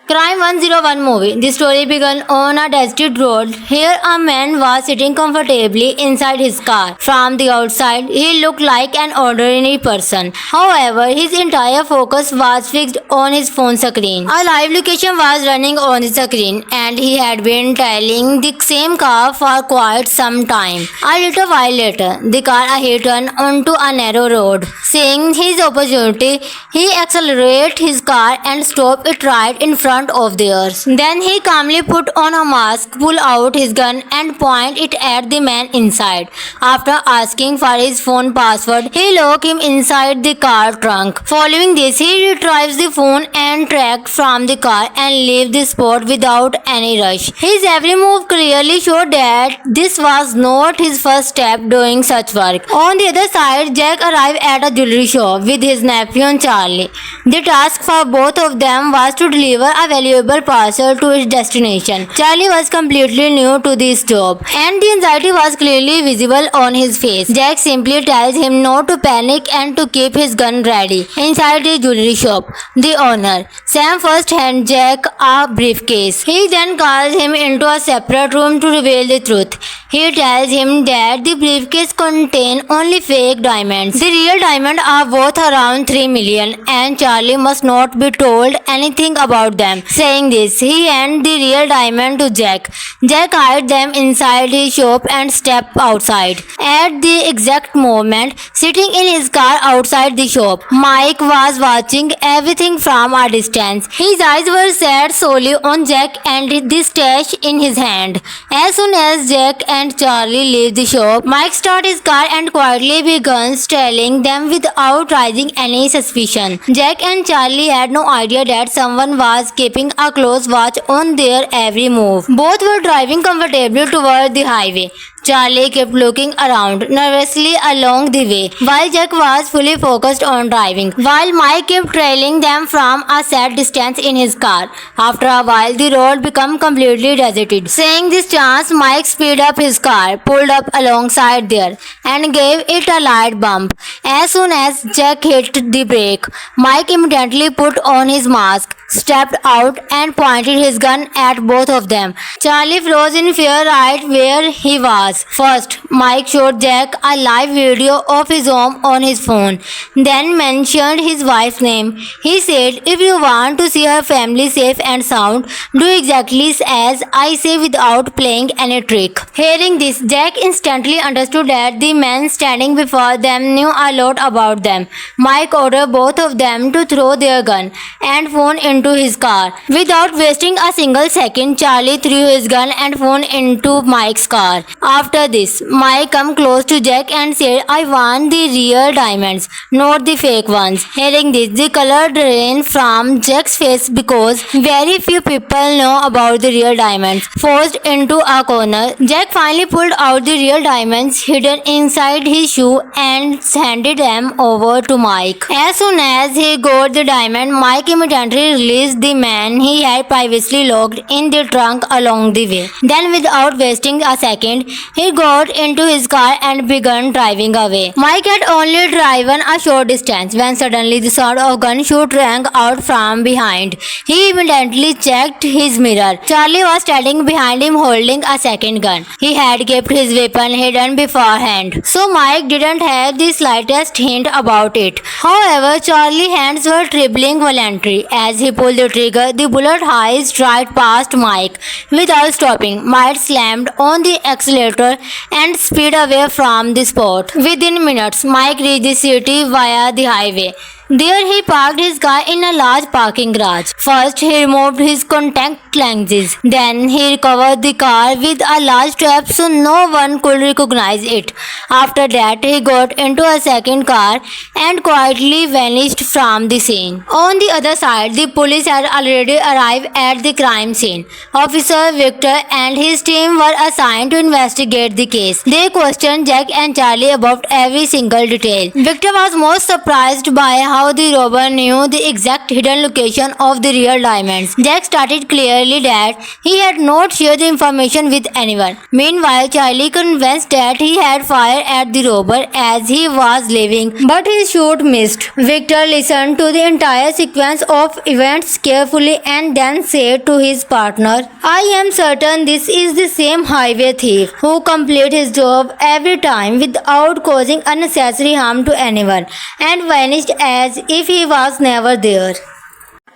Crime 101 movie. The story began on a deserted road. Here, a man was sitting comfortably inside his car. From the outside, he looked like an ordinary person. However, his entire focus was fixed on his phone screen. A live location was running on the screen, and he had been trailing the same car for quite some time. A little while later, the car hit onto a narrow road. Seeing his opportunity, he accelerated his car and stopped it right in front of theirs. Then he calmly put on a mask, pulled out his gun and pointed it at the man inside. After asking for his phone password, he locked him inside the car trunk. Following this, he retrieves the phone and tracked from the car and left the spot without any rush. His every move clearly showed that this was not his first step doing such work. On the other side, Jack arrived at a jewelry shop with his nephew Charlie. The task for both of them was to deliver a valuable parcel to its destination. Charlie was completely new to this job, and the anxiety was clearly visible on his face. Jack simply tells him not to panic and to keep his gun ready. Inside the jewelry shop, the owner, Sam, first hands Jack a briefcase. He then calls him into a separate room to reveal the truth. He tells him that the briefcase contains only fake diamonds. The real diamonds are worth around 3 million, and Charlie must not be told anything about them. Saying this, he hands the real diamond to Jack. Jack hides them inside his shop and steps outside. At the exact moment, sitting in his car outside the shop, Mike was watching everything from a distance. His eyes were set solely on Jack and the stash in his hand. As soon as Jack and Charlie leave the shop, Mike starts his car and quietly begins trailing them without raising any suspicion. Jack and Charlie had no idea that someone was keeping a close watch on their every move. Both were driving comfortably toward the highway. Charlie kept looking around nervously along the way, while Jack was fully focused on driving, while Mike kept trailing them from a set distance in his car. After a while, the road became completely deserted. Seeing this chance, Mike speeded up his car, pulled up alongside there, and gave it a light bump. As soon as Jack hit the brake, Mike immediately put on his mask, stepped out, and pointed his gun at both of them. Charlie froze in fear right where he was. First, Mike showed Jack a live video of his home on his phone, then mentioned his wife's name. He said, "If you want to see her family safe and sound, do exactly as I say without playing any trick." Hearing this, Jack instantly understood that the man standing before them knew a lot about them. Mike ordered both of them to throw their gun and phone into his car. Without wasting a single second, Charlie threw his gun and phone into Mike's car. After this, Mike came close to Jack and said, "I want the real diamonds, not the fake ones." Hearing this, the color drained from Jack's face because very few people know about the real diamonds. Forced into a corner, Jack finally pulled out the real diamonds hidden inside his shoe and handed them over to Mike. As soon as he got the diamond, Mike immediately released the man he had previously locked in the trunk along the way. Then, without wasting a second, he got into his car and began driving away. Mike had only driven a short distance when suddenly the sound of gunshot rang out from behind. He immediately checked his mirror. Charlie was standing behind him holding a second gun. He had kept his weapon hidden beforehand, so Mike didn't have the slightest hint about it. However, Charlie's hands were trembling violently. As he pulled the trigger, the bullet whizzed right past Mike. Without stopping, Mike slammed on the accelerator and speed away from the spot. Within minutes, Mike reached the city via the highway. There he parked his car in a large parking garage. First, he removed his contact lenses. Then he recovered the car with a large strap so no one could recognize it. After that, he got into a second car and quietly vanished from the scene. On the other side, the police had already arrived at the crime scene. Officer Victor and his team were assigned to investigate the case. They questioned Jack and Charlie about every single detail. Victor was most surprised by how the robber knew the exact hidden location of the real diamonds. Jack stated clearly that he had not shared the information with anyone. Meanwhile, Charlie convinced that he had fired at the robber as he was leaving, but his shot missed. Victor listened to the entire sequence of events carefully and then said to his partner, "I am certain this is the same highway thief who completed his job every time without causing unnecessary harm to anyone and vanished as if he was never there."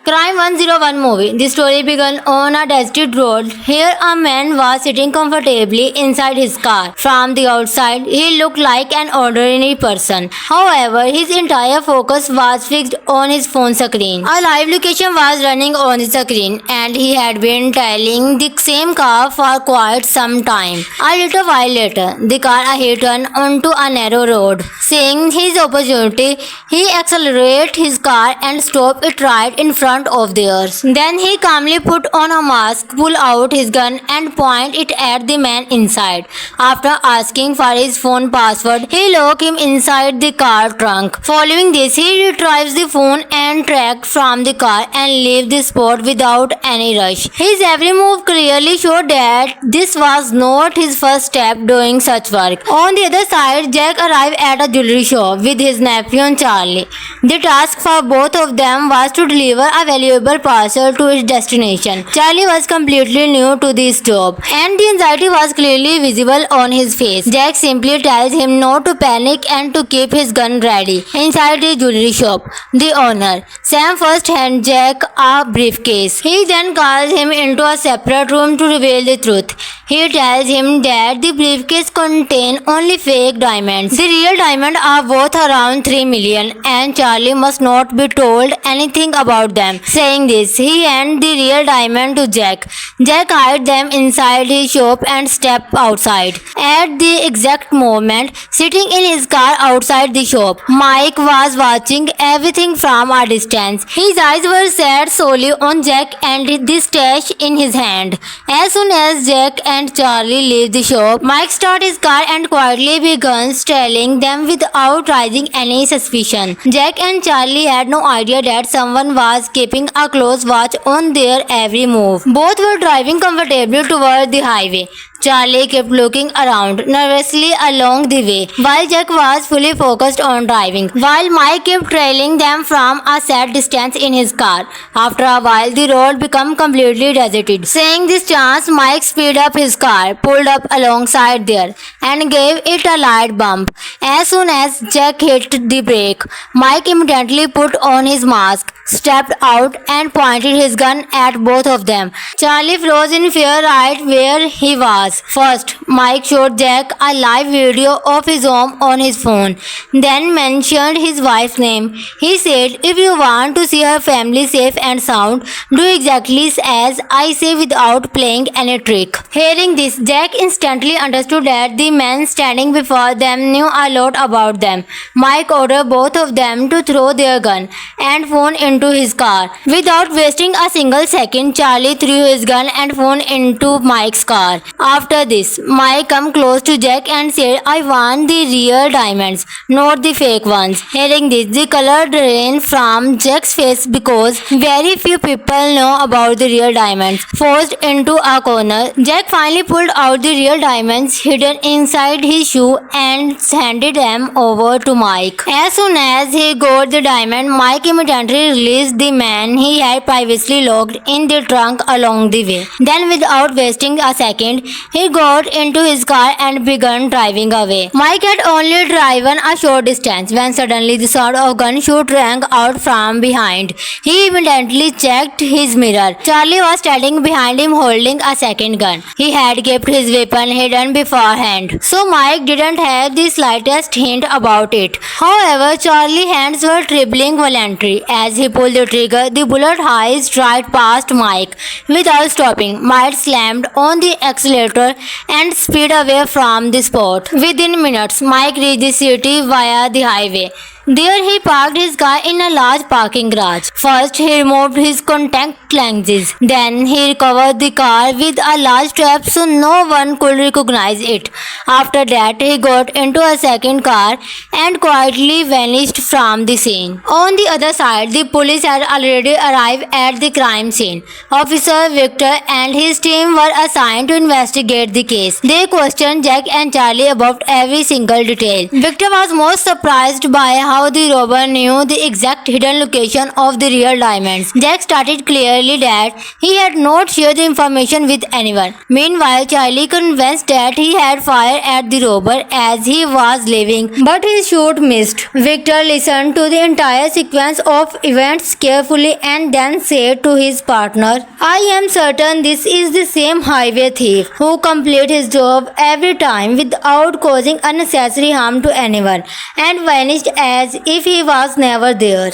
Crime 101 movie. The story began on a deserted road. Here a man was sitting comfortably inside his car. From the outside, he looked like an ordinary person. However, his entire focus was fixed on his phone screen. A live location was running on the screen and he had been tailing the same car for quite some time. A little while later, the car ahead turned onto a narrow road. Seeing his opportunity, he accelerated his car and stopped it right in front of theirs. Then he calmly put on a mask, pulled out his gun and pointed it at the man inside. After asking for his phone password, he locked him inside the car trunk. Following this, he retrieves the phone and tracked from the car and left the spot without any rush. His every move clearly showed that this was not his first step doing such work. On the other side, Jack arrived at a jewelry shop with his nephew and Charlie. The task for both of them was to deliver a valuable parcel to its destination. Charlie was completely new to this job and the anxiety was clearly visible on his face. Jack simply tells him not to panic and to keep his gun ready. Inside the jewelry shop, the owner, Sam, first hands Jack a briefcase. He then calls him into a separate room to reveal the truth. He tells him that the briefcase contains only fake diamonds. The real diamonds are worth around 3 million and Charlie must not be told anything about them. Saying this, he hands the real diamond to Jack. Jack hides them inside his shop and steps outside. At the exact moment, sitting in his car outside the shop, Mike was watching everything from a distance. His eyes were set solely on Jack and the stash in his hand. As soon as Jack and Charlie leave the shop, Mike starts his car and quietly begins trailing them without raising any suspicion. Jack and Charlie had no idea that someone was keeping a close watch on their every move. Both were driving comfortably toward the highway. Charlie kept looking around nervously along the way, while Jack was fully focused on driving, while Mike kept trailing them from a set distance in his car. After a while, the road became completely deserted. Seeing this chance, Mike speeded up his car, pulled up alongside there, and gave it a light bump. As soon as Jack hit the brake, Mike immediately put on his mask, stepped out, and pointed his gun at both of them. Charlie froze in fear right where he was. First, Mike showed Jack a live video of his home on his phone, then mentioned his wife's name. He said, "If you want to see her family safe and sound, do exactly as I say without playing any trick." Hearing this, Jack instantly understood that the man standing before them knew a lot about them. Mike ordered both of them to throw their gun and phone into his car. Without wasting a single second, Charlie threw his gun and phone into Mike's car. After this, Mike came close to Jack and said, "I want the real diamonds, not the fake ones." Hearing this, the color drained from Jack's face because very few people know about the real diamonds. Forced into a corner, Jack finally pulled out the real diamonds hidden inside his shoe and handed them over to Mike. As soon as he got the diamond, Mike immediately released the man he had previously locked in the trunk along the way. Then, without wasting a second, he got into his car and began driving away. Mike had only driven a short distance when suddenly the sound of gunshot rang out from behind. He immediately checked his mirror. Charlie was standing behind him holding a second gun. He had kept his weapon hidden beforehand, so Mike didn't have the slightest hint about it. However, Charlie's hands were trembling violently. As he pulled the trigger, the bullet whizzed right past Mike. Without stopping, Mike slammed on the accelerator and sped away from the spot. Within minutes, Mike reached the city via the highway. There he parked his car in a large parking garage. First, he removed his contact lenses. Then, he covered the car with a large strap so no one could recognize it. After that, he got into a second car and quietly vanished from the scene. On the other side, the police had already arrived at the crime scene. Officer Victor and his team were assigned to investigate the case. They questioned Jack and Charlie about every single detail. Victor was most surprised by how the robber knew the exact hidden location of the real diamonds. Jack stated clearly that he had not shared the information with anyone. Meanwhile, Charlie convinced that he had fired at the robber as he was leaving, but his shot missed. Victor listened to the entire sequence of events carefully and then said to his partner, "I am certain this is the same highway thief who completed his job every time without causing unnecessary harm to anyone and vanished as if he was never there."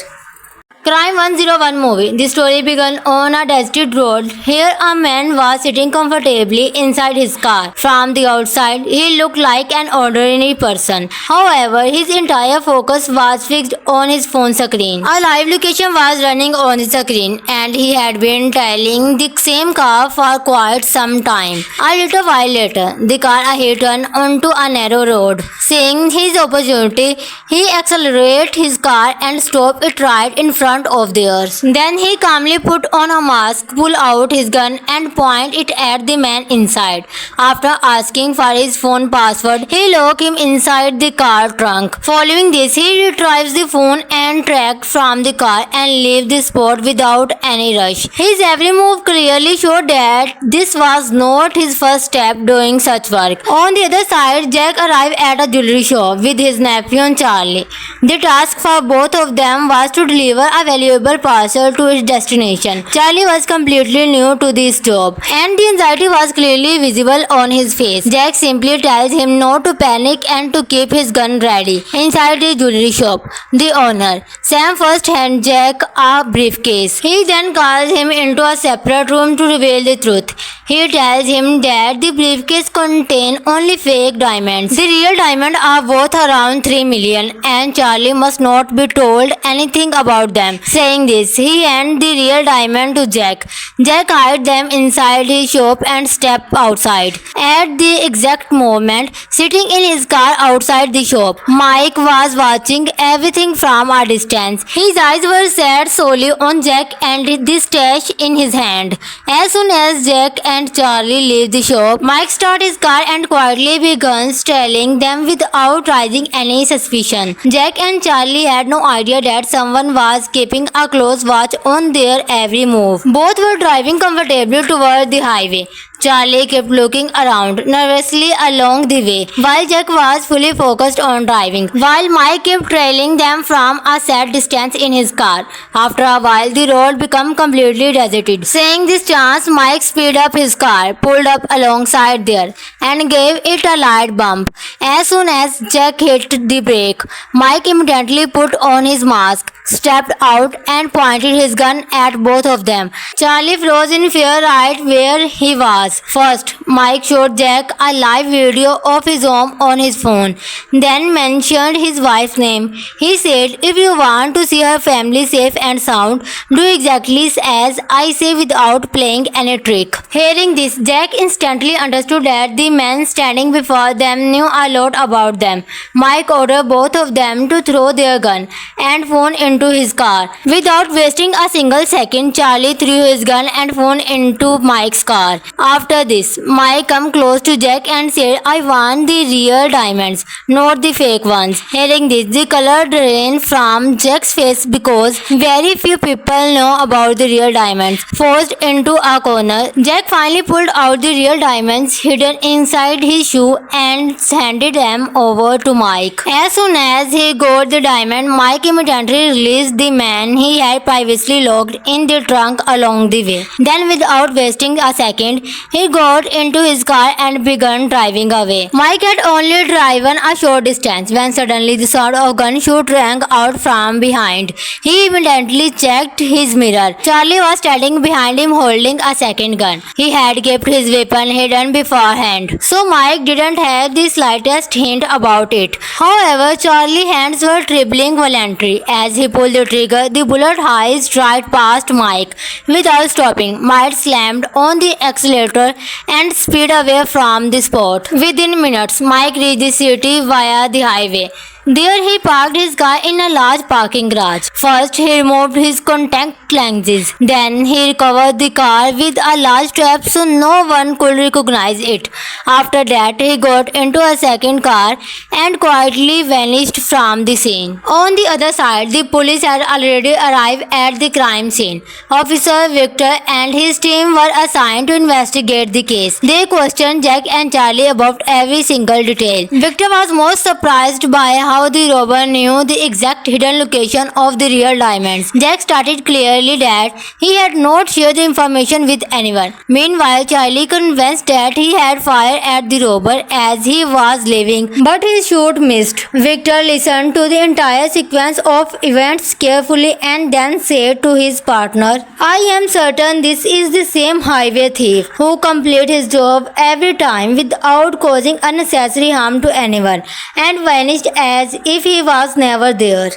Crime 101 movie. The story began on a deserted road. Here a man was sitting comfortably inside his car. From the outside, he looked like an ordinary person. However, his entire focus was fixed on his phone screen. A live location was running on the screen and he had been tailing the same car for quite some time. A little while later, the car ahead turned onto a narrow road. Seeing his opportunity, he accelerated his car and stopped it right in front of theirs. Then he calmly put on a mask, pulled out his gun and pointed it at the man inside. After asking for his phone password, he locked him inside the car trunk. Following this, he retrieves the phone and tracked from the car and left the spot without any rush. His every move clearly showed that this was not his first step doing such work. On the other side, Jack arrived at a jewelry shop with his nephew Charlie. The task for both of them was to deliver a valuable parcel to its destination. Charlie was completely new to this job and the anxiety was clearly visible on his face. Jack simply tells him not to panic and to keep his gun ready. Inside the jewelry shop, the owner, Sam, first hands Jack a briefcase. He then calls him into a separate room to reveal the truth. He tells him that the briefcase contains only fake diamonds. The real diamonds are worth around 3 million and Charlie must not be told anything about them. Saying this, he handed the real diamond to Jack. Jack hid them inside his shop and stepped outside. At the exact moment, sitting in his car outside the shop, Mike was watching everything from a distance. His eyes were set solely on Jack and the stash in his hand. As soon as Jack and Charlie leave the shop, Mike starts his car and quietly begins trailing them without raising any suspicion. Jack and Charlie had no idea that someone was keeping a close watch on their every move. Both were driving comfortably toward the highway. Charlie kept looking around nervously along the way, while Jack was fully focused on driving, while Mike kept trailing them from a set distance in his car. After a while, the road became completely deserted. Seeing this chance, Mike speeded up his car, pulled up alongside there, and gave it a light bump. As soon as Jack hit the brake, Mike immediately put on his mask, stepped out, and pointed his gun at both of them. Charlie froze in fear right where he was. First, Mike showed Jack a live video of his home on his phone, then mentioned his wife's name. He said, "If you want to see her family safe and sound, do exactly as I say without playing any trick." Hearing this, Jack instantly understood that the man standing before them knew a lot about them. Mike ordered both of them to throw their gun and phone into his car. Without wasting a single second, Charlie threw his gun and phone into Mike's car. After this, Mike came close to Jack and said, "I want the real diamonds, not the fake ones." Hearing this, the color drained from Jack's face because very few people know about the real diamonds. Forced into a corner, Jack finally pulled out the real diamonds hidden inside his shoe and handed them over to Mike. As soon as he got the diamond, Mike immediately released the man he had previously locked in the trunk along the way. Then, without wasting a second, he got into his car and began driving away. Mike had only driven a short distance when suddenly the sound of gunshot rang out from behind. He immediately checked his mirror. Charlie was standing behind him holding a second gun. He had kept his weapon hidden beforehand, so Mike didn't have the slightest hint about it. However, Charlie's hands were trembling violently. As he pulled the trigger, the bullet whizzed right past Mike. Without stopping, Mike slammed on the accelerator and sped away from the spot. Within minutes, Mike reached the city via the highway. There he parked his car in a large parking garage. First, he removed his contact lenses. Then, he recovered the car with a large trap so no one could recognize it. After that, he got into a second car and quietly vanished from the scene. On the other side, the police had already arrived at the crime scene. Officer Victor and his team were assigned to investigate the case. They questioned Jack and Charlie about every single detail. Victor was most surprised by how the robber knew the exact hidden location of the real diamonds. Jack stated clearly that he had not shared the information with anyone. Meanwhile, Charlie convinced that he had fired at the robber as he was leaving, but his shot missed. Victor listened to the entire sequence of events carefully and then said to his partner, "I am certain this is the same highway thief who completed his job every time without causing unnecessary harm to anyone and vanished as if he was never there."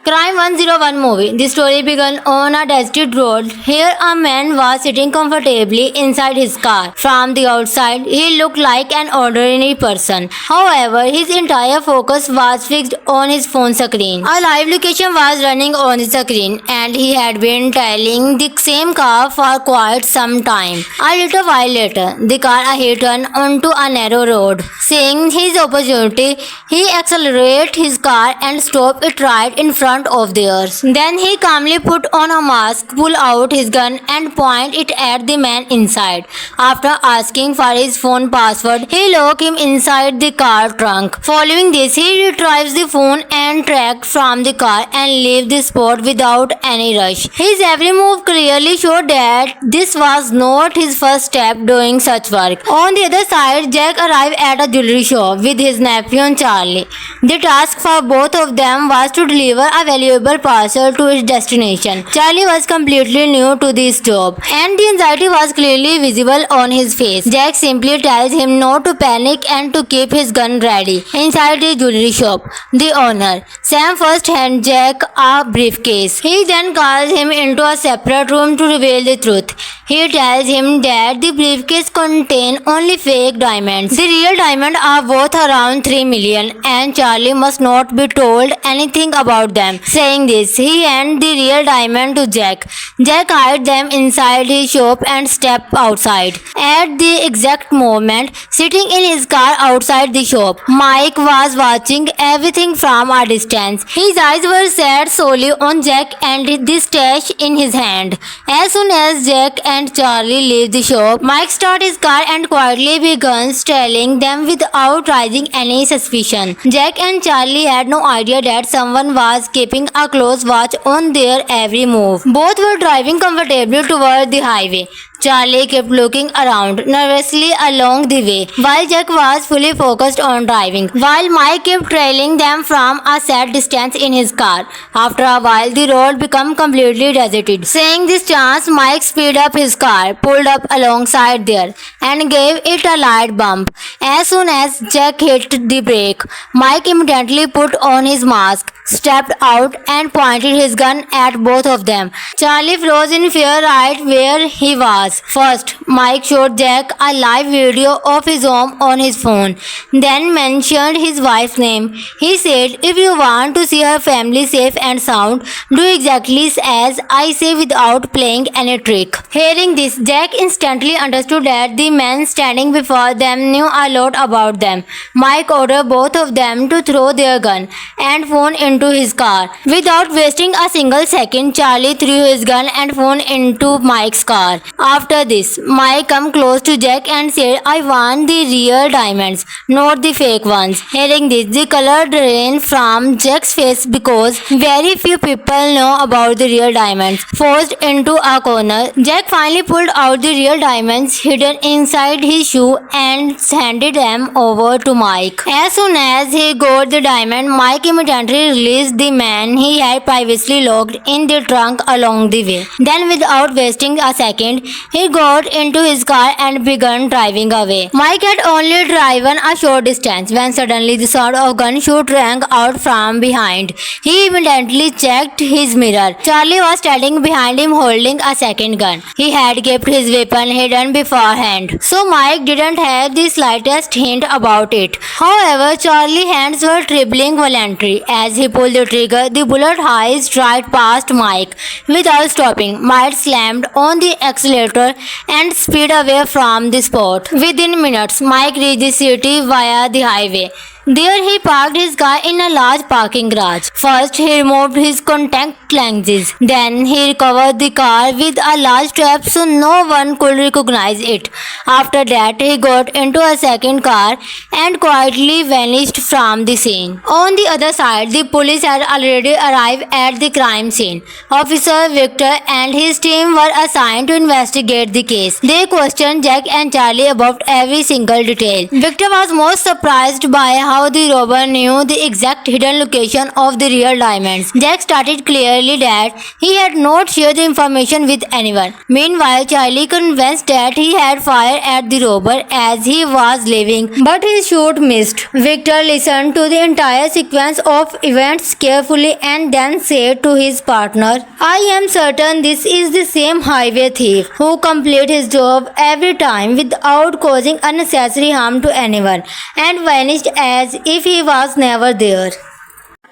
Crime 101 movie. The story began on a deserted road. Here a man was sitting comfortably inside his car. From the outside, he looked like an ordinary person. However, his entire focus was fixed on his phone screen. A live location was running on the screen and he had been trailing the same car for quite some time. A little while later, the car hit onto a narrow road. Seeing his opportunity, he accelerated his car and stopped it right in front of theirs. Then he calmly put on a mask, pulled out his gun and pointed it at the man inside. After asking for his phone password, he locked him inside the car trunk. Following this, he retrieves the phone and tracked from the car and left the spot without any rush. His every move clearly showed that this was not his first step doing such work. On the other side, Jack arrived at a jewelry shop with his nephew Charlie. The task for both of them was to deliver a valuable parcel to its destination. Charlie was completely new to this job and the anxiety was clearly visible on his face. Jack simply tells him not to panic and to keep his gun ready. Inside the jewelry shop, the owner, Sam, first hands Jack a briefcase. He then calls him into a separate room to reveal the truth. He tells him that the briefcase contains only fake diamonds. The real diamonds are worth around 3 million and Charlie must not be told anything about them. Saying this, he handed the real diamond to Jack. Jack hid them inside his shop and stepped outside. At the exact moment, sitting in his car outside the shop, Mike was watching everything from a distance. His eyes were set solely on Jack and the stash in his hand. As soon as Jack and Charlie leave the shop, Mike started his car and quietly began trailing them without raising any suspicion. Jack and Charlie had no idea that someone was keeping a close watch on their every move. Both were driving comfortably toward the highway. Charlie kept looking around nervously along the way, while Jack was fully focused on driving, while Mike kept trailing them from a set distance in his car. After a while, the road became completely deserted. Seeing this chance, Mike speeded up his car, pulled up alongside there, and gave it a light bump. As soon as Jack hit the brake, Mike immediately put on his mask, stepped out, and pointed his gun at both of them. Charlie froze in fear right where he was. First, Mike showed Jack a live video of his home on his phone, then mentioned his wife's name. He said, "If you want to see her family safe and sound, do exactly as I say without playing any trick." Hearing this, Jack instantly understood that the man standing before them knew a lot about them. Mike ordered both of them to throw their gun and phone into his car. Without wasting a single second, Charlie threw his gun and phone into Mike's car. After this, Mike come close to Jack and said, I want the real diamonds, not the fake ones. Hearing this, the color drained from Jack's face because very few people know about the real diamonds. Forced into a corner, Jack finally pulled out the real diamonds hidden inside his shoe and handed them over to Mike. As soon as he got the diamond, Mike immediately released the man he had previously locked in the trunk along the way. Then, without wasting a second, he got into his car and began driving away. Mike had only driven a short distance when suddenly the sound of gunshot rang out from behind. He immediately checked his mirror. Charlie was standing behind him holding a second gun. He had kept his weapon hidden beforehand, so Mike didn't have the slightest hint about it. However, Charlie's hands were trembling violently. As he pulled the trigger, the bullet whizzed right past Mike. Without stopping, Mike slammed on the accelerator and sped away from the spot. Within minutes, Mike reached the city via the highway. There he parked his car in a large parking garage. First, he removed his contact lenses. Then, he recovered the car with a large strap so no one could recognize it. After that, he got into a second car and quietly vanished from the scene. On the other side, the police had already arrived at the crime scene. Officer Victor and his team were assigned to investigate the case. They questioned Jack and Charlie about every single detail. Victor was most surprised by how the robber knew the exact hidden location of the real diamonds. Jack stated clearly that he had not shared the information with anyone. Meanwhile, Charlie convinced that he had fired at the robber as he was leaving, but his shot missed. Victor listened to the entire sequence of events carefully and then said to his partner, I am certain this is the same highway thief who completed his job every time without causing unnecessary harm to anyone and vanished as if he was never there.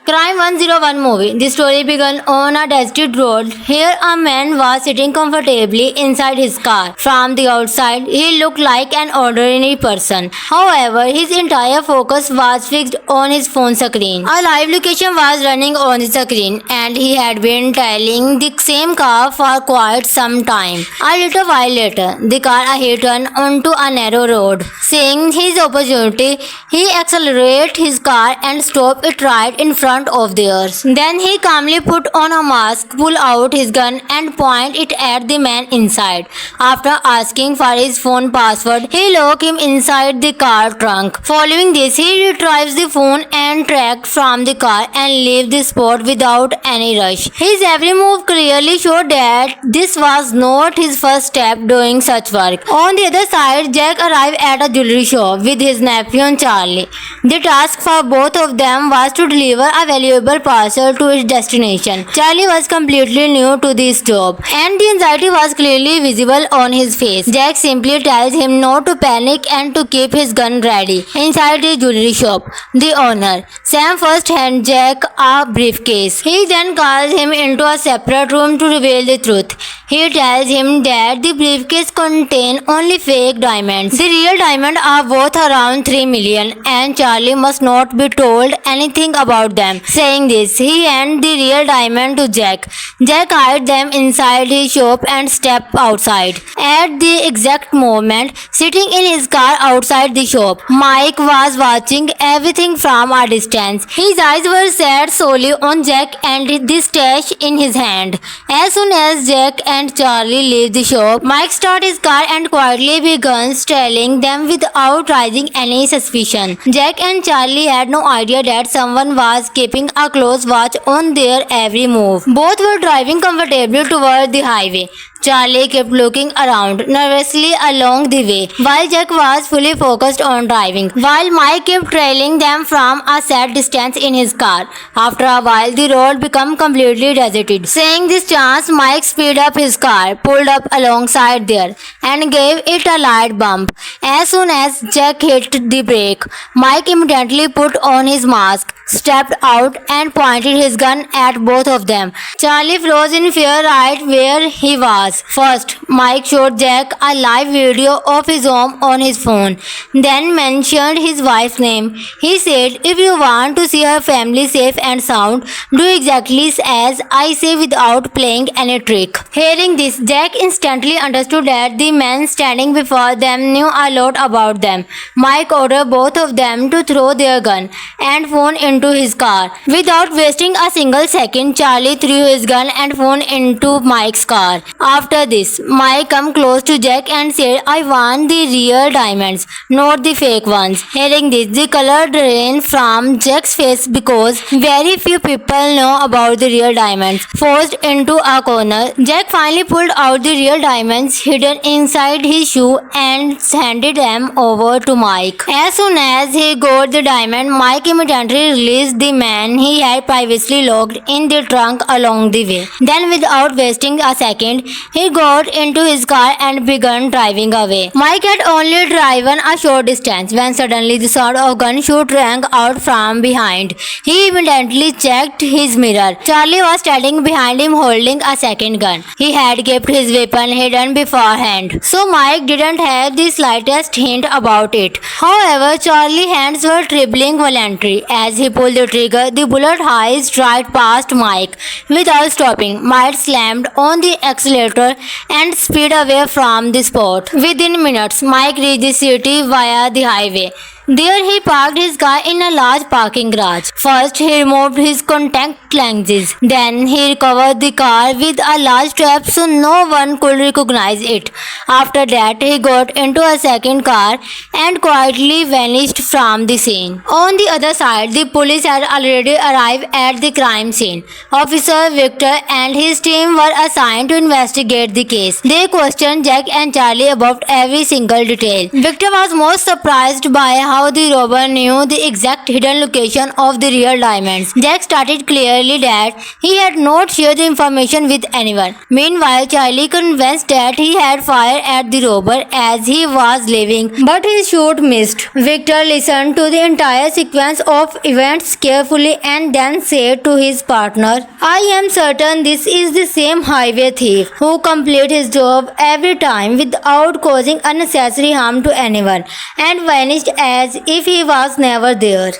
Crime 101 movie. The story began on a deserted road. Here a man was sitting comfortably inside his car. From the outside, he looked like an ordinary person. However, his entire focus was fixed on his phone screen. A live location was running on the screen and he had been tailing the same car for quite some time. A little while later, the car hit onto a narrow road. Seeing his opportunity, he accelerated his car and stopped it right in front of theirs. Then he calmly put on a mask, pulled out his gun and pointed it at the man inside. After asking for his phone password, he locked him inside the car trunk. Following this, he retrieves the phone and tracked from the car and left the spot without any rush. His every move clearly showed that this was not his first step doing such work. On the other side, Jack arrived at a jewelry shop with his nephew and Charlie. The task for both of them was to deliver a valuable parcel to its destination. Charlie was completely new to this job and the anxiety was clearly visible on his face. Jack simply tells him not to panic and to keep his gun ready. Inside the jewelry shop, the owner, Sam, first hands Jack a briefcase. He then calls him into a separate room to reveal the truth. He tells him that the briefcase contains only fake diamonds. The real diamonds are worth around 3 million and Charlie must not be told anything about them. Saying this, he hands the real diamond to Jack. Jack hides them inside his shop and steps outside. At the exact moment, sitting in his car outside the shop, Mike was watching everything from a distance. His eyes were set solely on Jack and the stash in his hand. As soon as Jack and Charlie leave the shop, Mike starts his car and quietly begins trailing them without raising any suspicion. Jack and Charlie had no idea that someone was keeping a close watch on their every move. Both were driving comfortably toward the highway. Charlie kept looking around nervously along the way, while Jack was fully focused on driving, while Mike kept trailing them from a set distance in his car. After a while, the road became completely deserted. Seeing this chance, Mike speeded up his car, pulled up alongside there, and gave it a light bump. As soon as Jack hit the brake, Mike immediately put on his mask, stepped out, and pointed his gun at both of them. Charlie froze in fear right where he was. was. First, Mike showed Jack a live video of his home on his phone, then mentioned his wife's name. He said, "If you want to see her family safe and sound, do exactly as I say without playing any trick." Hearing this, Jack instantly understood that the man standing before them knew a lot about them. Mike ordered both of them to throw their gun and phone into his car. Without wasting a single second, Charlie threw his gun and phone into Mike's car. After this, Mike came close to Jack and said, "I want the real diamonds, not the fake ones." Hearing this, the color drained from Jack's face because very few people know about the real diamonds. Forced into a corner, Jack finally pulled out the real diamonds hidden inside his shoe and handed them over to Mike. As soon as he got the diamond, Mike immediately released the man he had previously locked in the trunk along the way. Then, without wasting a second, he got into his car and began driving away. Mike had only driven a short distance when suddenly the sound of gunshot rang out from behind. He immediately checked his mirror. Charlie was standing behind him holding a second gun. He had kept his weapon hidden beforehand, so Mike didn't have the slightest hint about it. However, Charlie's hands were trembling violently. As he pulled the trigger, the bullet whizzed right past Mike. Without stopping, Mike slammed on the accelerator and sped away from the spot. Within minutes, Mike reached the city via the highway. There he parked his car in a large parking garage. First, he removed his contact lenses. Then he covered the car with a large strap so no one could recognize it. After that, he got into a second car and quietly vanished from the scene. On the other side, the police had already arrived at the crime scene. Officer Victor and his team were assigned to investigate the case. They questioned Jack and Charlie about every single detail. Victor was most surprised by how the robber knew the exact hidden location of the real diamonds. Jack stated clearly that he had not shared the information with anyone. Meanwhile, Charlie convinced that he had fired at the robber as he was leaving, but his shot missed. Victor listened to the entire sequence of events carefully and then said to his partner, "I am certain this is the same highway thief who completed his job every time without causing unnecessary harm to anyone and vanished as if he was never there."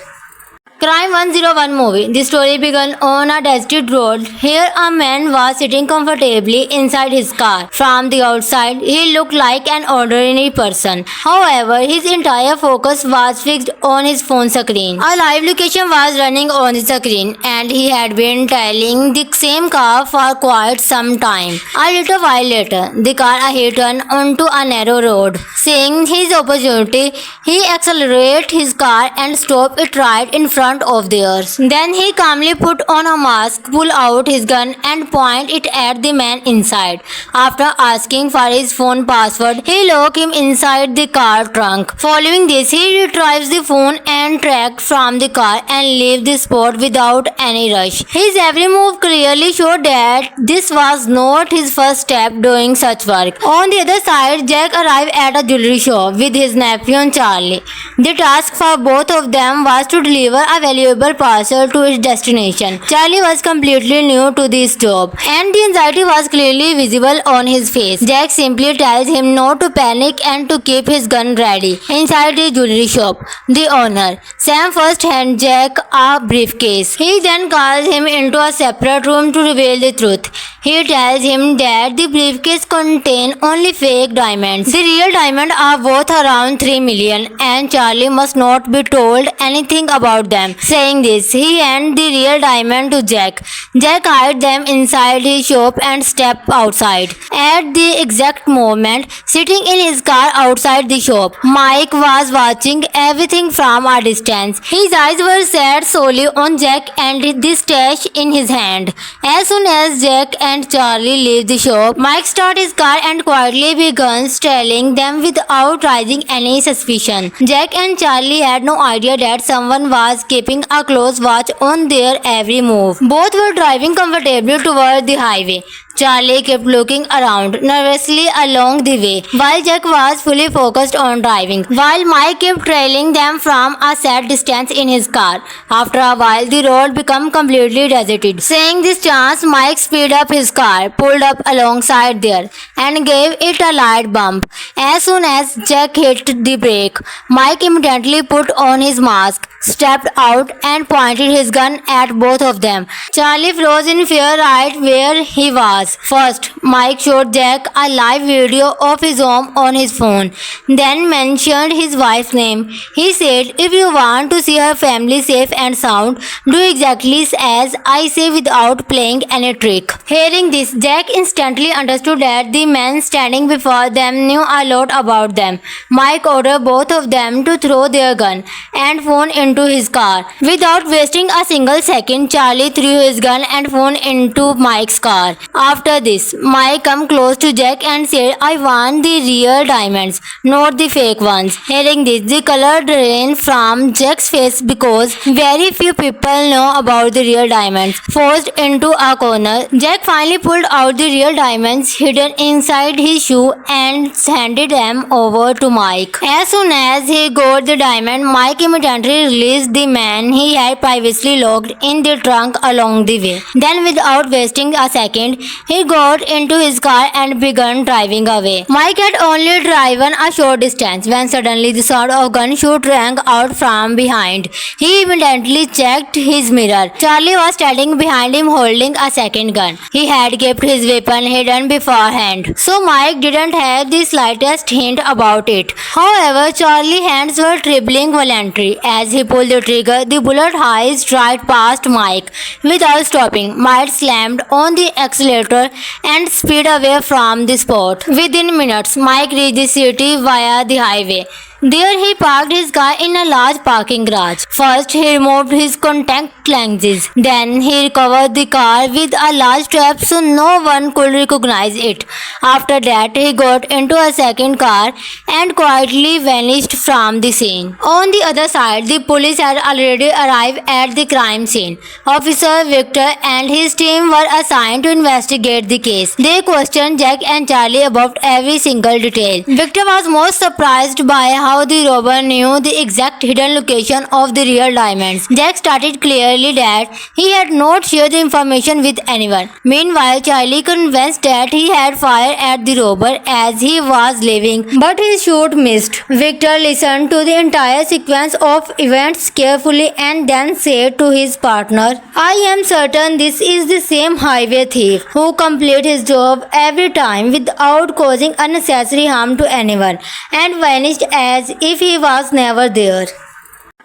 Crime 101 movie. The story began on a deserted road. Here a man was sitting comfortably inside his car. From the outside, he looked like an ordinary person. However, his entire focus was fixed on his phone screen. A live location was running on the screen and he had been tailing the same car for quite some time. A little while later, the car ahead turned onto a narrow road. Seeing his opportunity, he accelerated his car and stopped it right in front of theirs. Then he calmly put on a mask, pulled out his gun and pointed it at the man inside. After asking for his phone password, he locked him inside the car trunk. Following this, he retrieves the phone and tracked from the car and left the spot without any rush. His every move clearly showed that this was not his first step doing such work. On the other side, Jack arrived at a jewelry shop with his nephew Charlie. The task for both of them was to deliver a valuable parcel to its destination. Charlie was completely new to this job, and the anxiety was clearly visible on his face. Jack simply tells him not to panic and to keep his gun ready. Inside the jewelry shop, the owner, Sam, first hands Jack a briefcase. He then calls him into a separate room to reveal the truth. He tells him that the briefcase contains only fake diamonds. The real diamonds are worth around 3 million and Charlie must not be told anything about them. Saying this, he handed the real diamond to Jack. Jack hid them inside his shop and stepped outside. At the exact moment, sitting in his car outside the shop, Mike was watching everything from a distance. His eyes were set solely on Jack and the stash in his hand. As soon as Jack and Charlie leave the shop, Mike starts his car and quietly begins trailing them without raising any suspicion. Jack and Charlie had no idea that someone was keeping a close watch on their every move. Both were driving comfortably toward the highway. Charlie kept looking around nervously along the way, while Jack was fully focused on driving, while Mike kept trailing them from a set distance in his car. After a while, the road became completely deserted. Seeing this chance, Mike speeded up his car, pulled up alongside there, and gave it a light bump. As soon as Jack hit the brake, Mike immediately put on his mask, stepped out, and pointed his gun at both of them. Charlie froze in fear right where he was. First, Mike showed Jack a live video of his home on his phone, then mentioned his wife's name. He said, "If you want to see her family safe and sound, do exactly as I say without playing any trick." Hearing this, Jack instantly understood that the men standing before them knew a lot about them. Mike ordered both of them to throw their gun and phone into his car. Without wasting a single second, Charlie threw his gun and phone into Mike's car. After this, Mike came close to Jack and said, "I want the real diamonds, not the fake ones." Hearing this, the color drained from Jack's face because very few people know about the real diamonds. Forced into a corner, Jack finally pulled out the real diamonds hidden inside his shoe and handed them over to Mike. As soon as he got the diamond, Mike immediately released the man he had previously locked in the trunk along the way. Then, without wasting a second, he got into his car and began driving away. Mike had only driven a short distance when suddenly the sound of gunshot rang out from behind. He immediately checked his mirror. Charlie was standing behind him holding a second gun. He had kept his weapon hidden beforehand, so Mike didn't have the slightest hint about it. However, Charlie's hands were trembling violently. As he pulled the trigger, the bullet whizzed right past Mike. Without stopping, Mike slammed on the accelerator and speed away from the spot. Within minutes, Mike reached the city via the highway. There he parked his car in a large parking garage. First, he removed his contact lenses. Then he covered the car with a large strap so no one could recognize it. After that, he got into a second car and quietly vanished from the scene. On the other side, the police had already arrived at the crime scene. Officer Victor and his team were assigned to investigate the case. They questioned Jack and Charlie about every single detail. Victor was most surprised by how the robber knew the exact hidden location of the real diamonds. Jack stated clearly that he had not shared the information with anyone. Meanwhile, Charlie convinced that he had fired at the robber as he was leaving, but his shot missed. Victor listened to the entire sequence of events carefully and then said to his partner, "I am certain this is the same highway thief who completed his job every time without causing unnecessary harm to anyone and vanished as if he was never there."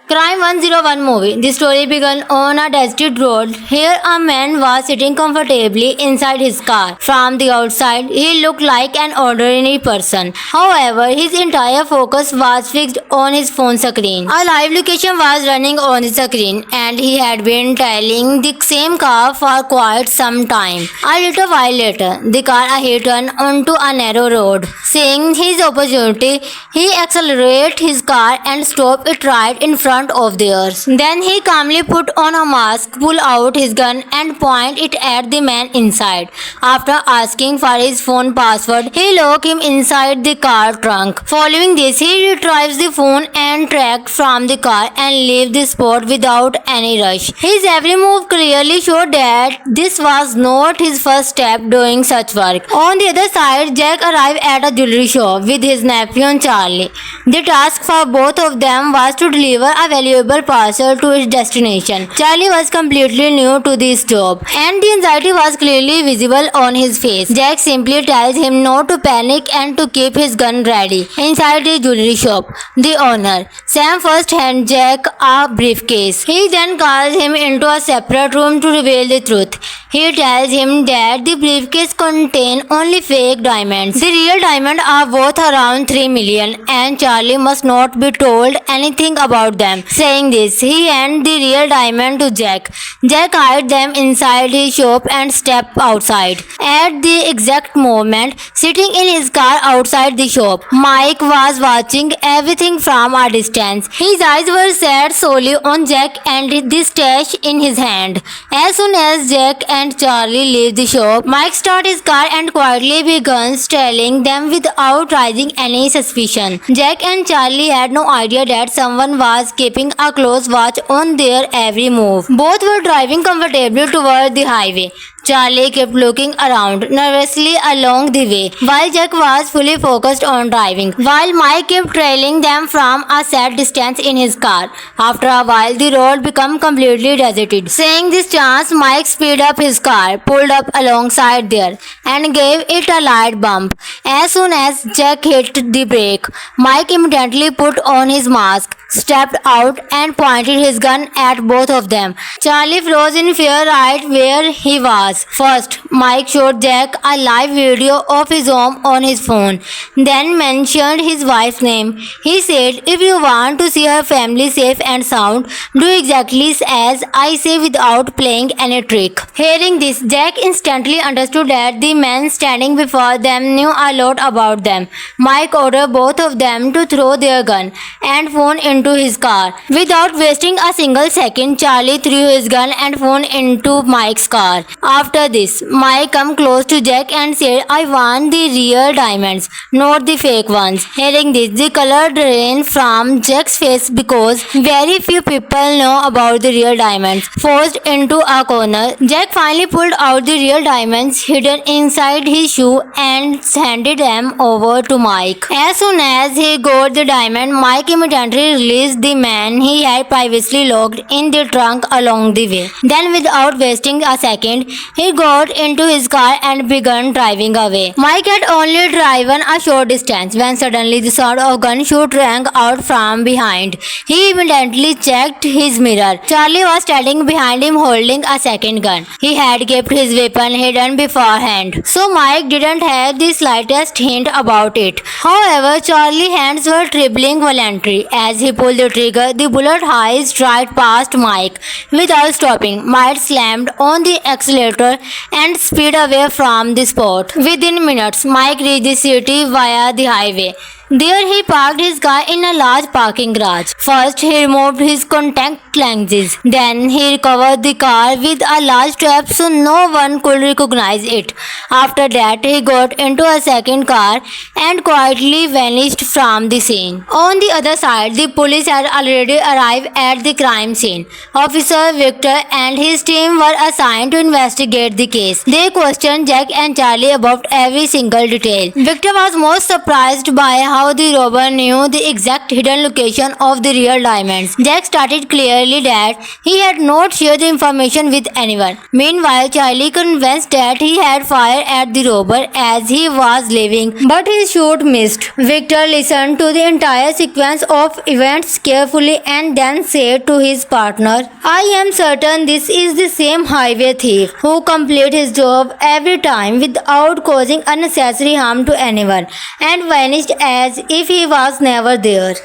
Crime 101 movie. The story began on a deserted road. Here a man was sitting comfortably inside his car. From the outside, he looked like an ordinary person. However, his entire focus was fixed on his phone screen. A live location was running on the screen and he had been trailing the same car for quite some time. A little while later, the car ahead turned onto a narrow road. Seeing his opportunity, he accelerated his car and stopped it right in front of theirs. Then he calmly put on a mask, pulled out his gun and pointed it at the man inside. After asking for his phone password, he locked him inside the car trunk. Following this, he retrieved the phone and tracked from the car and left the spot without any rush. His every move clearly showed that this was not his first step doing such work. On the other side, Jack arrived at a jewelry shop with his nephew Charlie. The task for both of them was to deliver a valuable parcel to its destination. Charlie was completely new to this job, and the anxiety was clearly visible on his face. Jack simply tells him not to panic and to keep his gun ready. Inside the jewelry shop, the owner, Sam, first hands Jack a briefcase. He then calls him into a separate room to reveal the truth. He tells him that the briefcase contains only fake diamonds. The real diamonds are worth around 3 million and Charlie must not be told anything about them. Saying this, he handed the real diamond to Jack. Jack hid them inside his shop and stepped outside. At the exact moment, sitting in his car outside the shop, Mike was watching everything from a distance. His eyes were set solely on Jack and the stash in his hand. As soon as Jack and and Charlie leave the shop, Mike starts his car and quietly begins telling them without raising any suspicion. Jack and Charlie had no idea that someone was keeping a close watch on their every move. Both were driving comfortably toward the highway. Charlie kept looking around nervously along the way, while Jack was fully focused on driving, while Mike kept trailing them from a set distance in his car. After a while, the road became completely deserted. Seeing this chance, Mike speeded up his car, pulled up alongside there, and gave it a light bump. As soon as Jack hit the brake, Mike immediately put on his mask, stepped out, and pointed his gun at both of them. Charlie froze in fear right where he was. First, Mike showed Jack a live video of his home on his phone, then mentioned his wife's name. He said, "If you want to see her family safe and sound, do exactly as I say without playing any trick." Hearing this, Jack instantly understood that the man standing before them knew a lot about them. Mike ordered both of them to throw their gun and phone into his car. Without wasting a single second, Charlie threw his gun and phone into Mike's car. After this, Mike came close to Jack and said, "I want the real diamonds, not the fake ones." Hearing this, the color drained from Jack's face because very few people know about the real diamonds. Forced into a corner, Jack finally pulled out the real diamonds hidden inside his shoe and handed them over to Mike. As soon as he got the diamond, Mike immediately released the man he had previously locked in the trunk along the way. Then, without wasting a second, he got into his car and began driving away. Mike had only driven a short distance when suddenly the sound of gunshot rang out from behind. He immediately checked his mirror. Charlie was standing behind him holding a second gun. He had kept his weapon hidden beforehand, so Mike didn't have the slightest hint about it. However, Charlie's hands were trembling violently. As he pulled the trigger, the bullet whizzed right past Mike. Without stopping, Mike slammed on the accelerator and speed away from the spot. Within minutes, Mike reached the city via the highway. There he parked his car in a large parking garage. First, he removed his contact lenses. Then, he recovered the car with a large strap so no one could recognize it. After that, he got into a second car and quietly vanished from the scene. On the other side, the police had already arrived at the crime scene. Officer Victor and his team were assigned to investigate the case. They questioned Jack and Charlie about every single detail. Victor was most surprised by how the robber knew the exact hidden location of the real diamonds. Jack stated clearly that he had not shared the information with anyone. Meanwhile, Charlie convinced that he had fired at the robber as he was leaving, but his shot missed. Victor listened to the entire sequence of events carefully and then said to his partner, "I am certain this is the same highway thief who completed his job every time without causing unnecessary harm to anyone and vanished as if he was never there."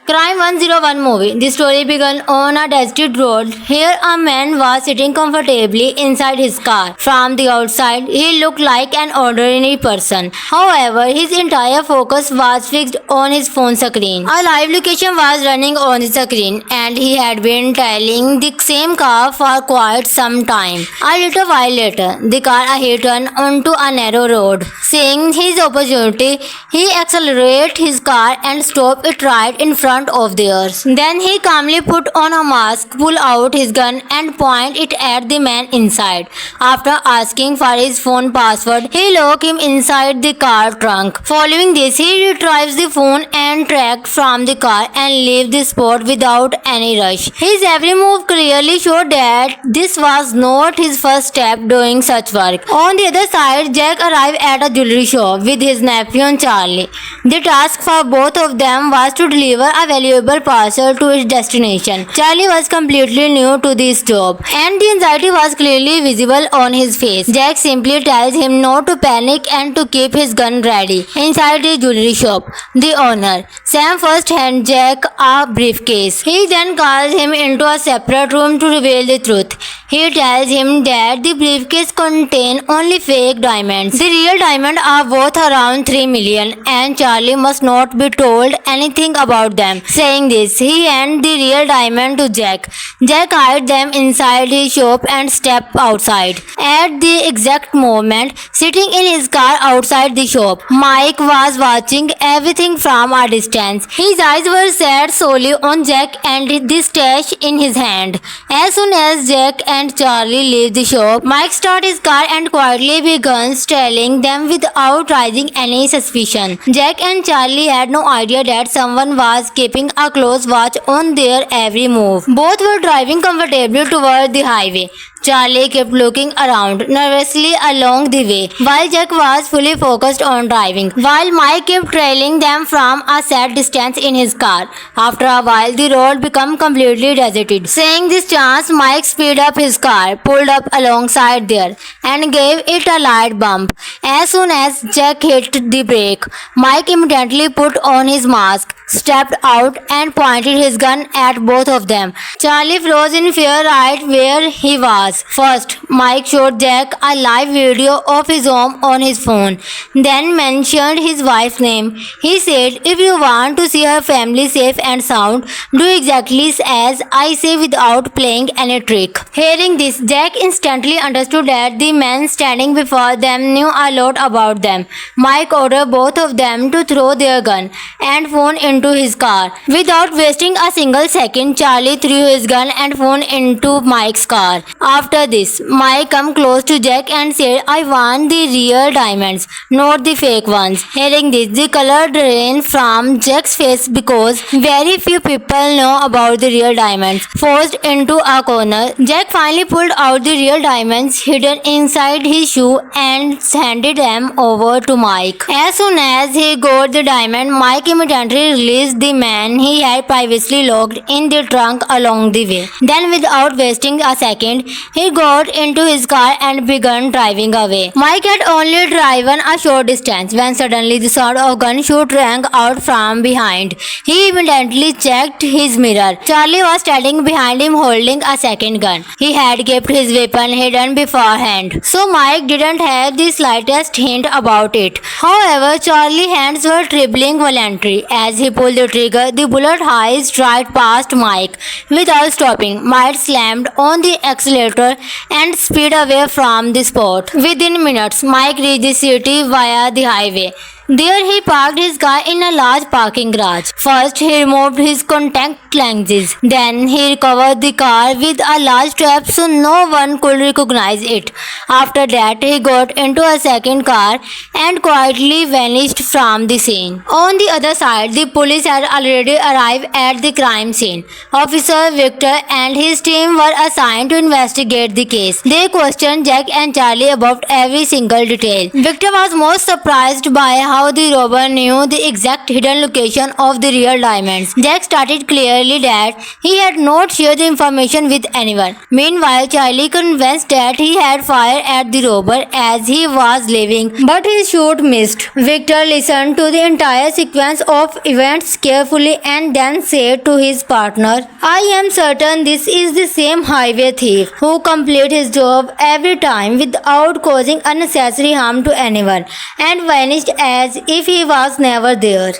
Crime 101 movie. The story began on a deserted road. Here a man was sitting comfortably inside his car. From the outside, he looked like an ordinary person. However, his entire focus was fixed on his phone screen. A live location was running on the screen and he had been tailing the same car for quite some time. A little while later, the car hit onto a narrow road. Seeing his opportunity, he accelerated his car and stopped it right in front of theirs. Then he calmly put on a mask, pulled out his gun and pointed it at the man inside. After asking for his phone password, he locked him inside the car trunk. Following this, he retrieves the phone and tracked from the car and leave the spot without any rush. His every move clearly showed that this was not his first step doing such work. On the other side, Jack arrived at a jewelry shop with his nephew and Charlie. The task for both of them was to deliver a valuable parcel to its destination. Charlie was completely new to this job, and the anxiety was clearly visible on his face. Jack simply tells him not to panic and to keep his gun ready. Inside the jewelry shop, the owner, Sam, first hands Jack a briefcase. He then calls him into a separate room to reveal the truth. He tells him that the briefcase contains only fake diamonds. The real diamonds are worth around $3 million, and Charlie must not be told anything about them. them. Saying this, he handed the real diamond to Jack. Jack hid them inside his shop and stepped outside. At the exact moment, sitting in his car outside the shop, Mike was watching everything from a distance. His eyes were set solely on Jack and the stash in his hand. As soon as Jack and Charlie leave the shop, Mike started his car and quietly began trailing them without raising any suspicion. Jack and Charlie had no idea that someone was keeping a close watch on their every move. Both were driving comfortably toward the highway. Charlie kept looking around nervously along the way, while Jack was fully focused on driving, while Mike kept trailing them from a set distance in his car. After a while, the road became completely deserted. Seeing this chance, Mike speeded up his car, pulled up alongside there, and gave it a light bump. As soon as Jack hit the brake, Mike immediately put on his mask, stepped out, and pointed his gun at both of them. Charlie froze in fear right where he was. First, Mike showed Jack a live video of his home on his phone, then mentioned his wife's name. He said, "If you want to see her family safe and sound, do exactly as I say without playing any trick." Hearing this, Jack instantly understood that the man standing before them knew a lot about them. Mike ordered both of them to throw their gun and phone into his car. Without wasting a single second, Charlie threw his gun and phone into Mike's car. After this, Mike came close to Jack and said, "I want the real diamonds, not the fake ones." Hearing this, the color drained from Jack's face because very few people know about the real diamonds. Forced into a corner, Jack finally pulled out the real diamonds hidden inside his shoe and handed them over to Mike. As soon as he got the diamond, Mike immediately released the man he had previously locked in the trunk along the way. Then, without wasting a second, he got into his car and began driving away. Mike had only driven a short distance when suddenly the sound of gunshot rang out from behind. He immediately checked his mirror. Charlie was standing behind him holding a second gun. He had kept his weapon hidden beforehand, so Mike didn't have the slightest hint about it. However, Charlie's hands were trembling violently. As he pulled the trigger, the bullet whizzed right past Mike. Without stopping, Mike slammed on the accelerator and speed away from the spot. Within minutes, Mike reached the city via the highway. There he parked his car in a large parking garage. First, he removed his contact lenses. Then, he recovered the car with a large trap so no one could recognize it. After that, he got into a second car and quietly vanished from the scene. On the other side, the police had already arrived at the crime scene. Officer Victor and his team were assigned to investigate the case. They questioned Jack and Charlie about every single detail. Victor was most surprised by how the robber knew the exact hidden location of the real diamonds. Jack stated clearly that he had not shared the information with anyone. Meanwhile, Charlie convinced that he had fired at the robber as he was leaving, but his shot missed. Victor listened to the entire sequence of events carefully and then said to his partner, "I am certain this is the same highway thief who completed his job every time without causing unnecessary harm to anyone and vanished as if he was never there."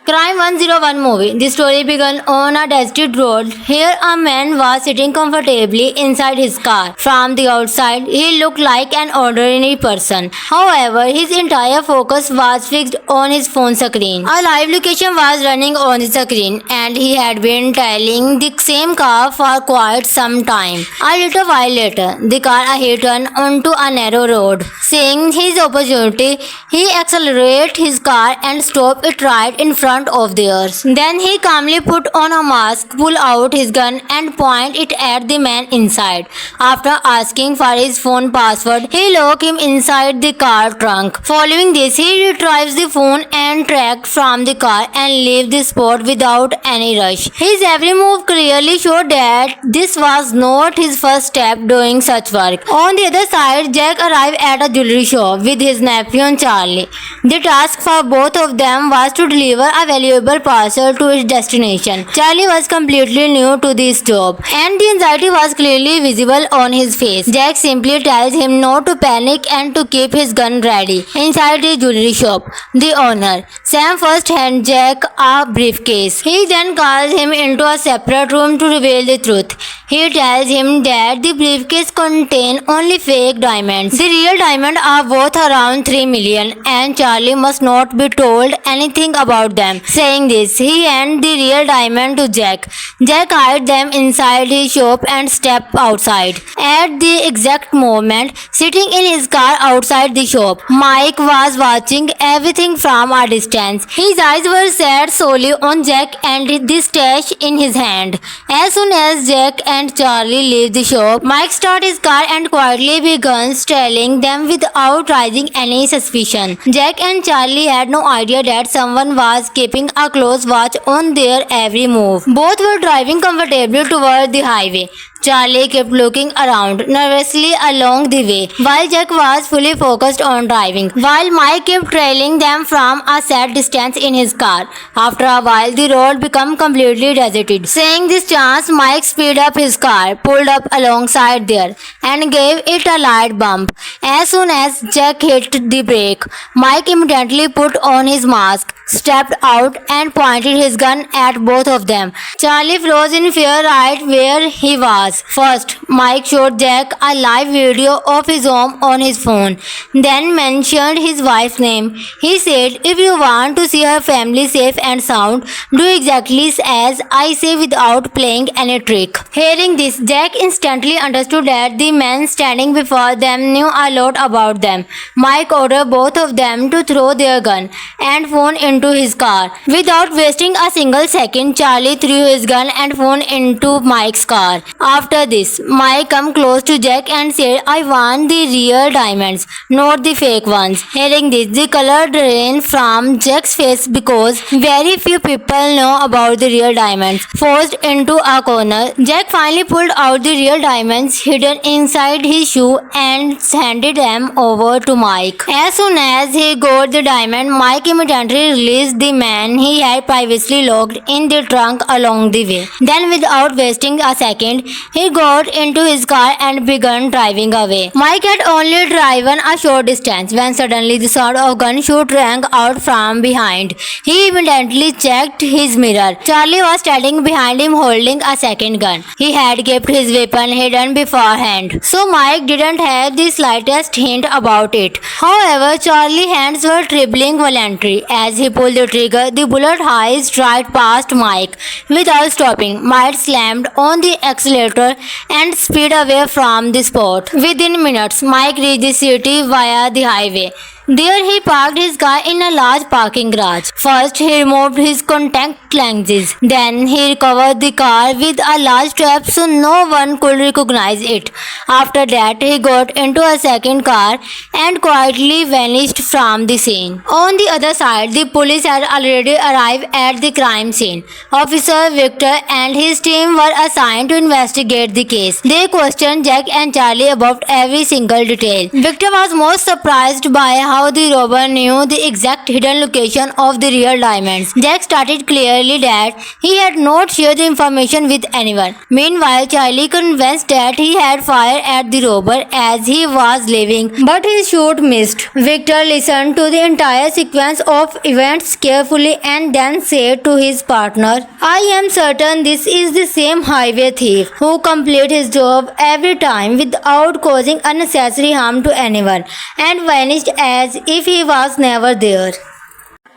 Crime 101 movie. The story began on a deserted road. Here a man was sitting comfortably inside his car. From the outside, he looked like an ordinary person. However, his entire focus was fixed on his phone screen. A live location was running on the screen and he had been tailing the same car for quite some time. A little while later, the car ahead turned onto a narrow road. Seeing his opportunity, he accelerated his car and stopped it right in front of theirs. Then he calmly put on a mask, pulled out his gun and pointed it at the man inside. After asking for his phone password, he locked him inside the car trunk. Following this, he retrieves the phone and tracked from the car and left the spot without any rush. His every move clearly showed that this was not his first step doing such work. On the other side, Jack arrived at a jewelry shop with his nephew and Charlie. The task for both of them was to deliver a a valuable parcel to its destination. Charlie was completely new to this job, and the anxiety was clearly visible on his face. Jack simply tells him not to panic and to keep his gun ready. Inside the jewelry shop, the owner, Sam, first hands Jack a briefcase. He then calls him into a separate room to reveal the truth. He tells him that the briefcase contains only fake diamonds. The real diamonds are worth around 3 million, and Charlie must not be told anything about them. Saying this, he hands the real diamond to Jack. Jack hides them inside his shop and steps outside. At the exact moment, sitting in his car outside the shop, Mike was watching everything from a distance. His eyes were set solely on Jack and the stash in his hand. As soon as Jack and Charlie leave the shop, Mike starts his car and quietly begins trailing them without raising any suspicion. Jack and Charlie had no idea that someone was keeping a close watch on their every move. Both were driving comfortably toward the highway. Charlie kept looking around nervously along the way, while Jack was fully focused on driving, while Mike kept trailing them from a set distance in his car. After a while, the road became completely deserted. Seeing this chance, Mike speeded up his car, pulled up alongside there, and gave it a light bump. As soon as Jack hit the brake, Mike immediately put on his mask, stepped out, and pointed his gun at both of them. Charlie froze in fear right where he was. First, Mike showed Jack a live video of his home on his phone, then mentioned his wife's name. He said, "If you want to see her family safe and sound, do exactly as I say without playing any trick." Hearing this, Jack instantly understood that the men standing before them knew a lot about them. Mike ordered both of them to throw their gun and phone into his car. Without wasting a single second, Charlie threw his gun and phone into Mike's car. After this, Mike came close to Jack and said, "I want the real diamonds, not the fake ones." Hearing this, the color drained from Jack's face because very few people know about the real diamonds. Forced into a corner, Jack finally pulled out the real diamonds hidden inside his shoe and handed them over to Mike. As soon as he got the diamond, Mike immediately released the man he had previously locked in the trunk along the way. Then, without wasting a second, he got into his car and began driving away. Mike had only driven a short distance when suddenly the sound of gunshot rang out from behind. He immediately checked his mirror. Charlie was standing behind him holding a second gun. He had kept his weapon hidden beforehand, so Mike didn't have the slightest hint about it. However, Charlie's hands were trembling violently. As he pulled the trigger, the bullet whizzed right past Mike. Without stopping, Mike slammed on the accelerator and speed away from the spot. Within minutes, Mike reached the city via the highway. There he parked his car in a large parking garage. First, he removed his contact lenses. Then, he covered the car with a large strap so no one could recognize it. After that, he got into a second car and quietly vanished from the scene. On the other side, the police had already arrived at the crime scene. Officer Victor and his team were assigned to investigate the case. They questioned Jack and Charlie about every single detail. Victor was most surprised by how the robber knew the exact hidden location of the real diamonds. Jack stated clearly that he had not shared the information with anyone. Meanwhile, Charlie convinced that he had fired at the robber as he was leaving, but his shot missed. Victor listened to the entire sequence of events carefully and then said to his partner, "I am certain this is the same highway thief who completes his job every time without causing unnecessary harm to anyone and vanished as if he was never there."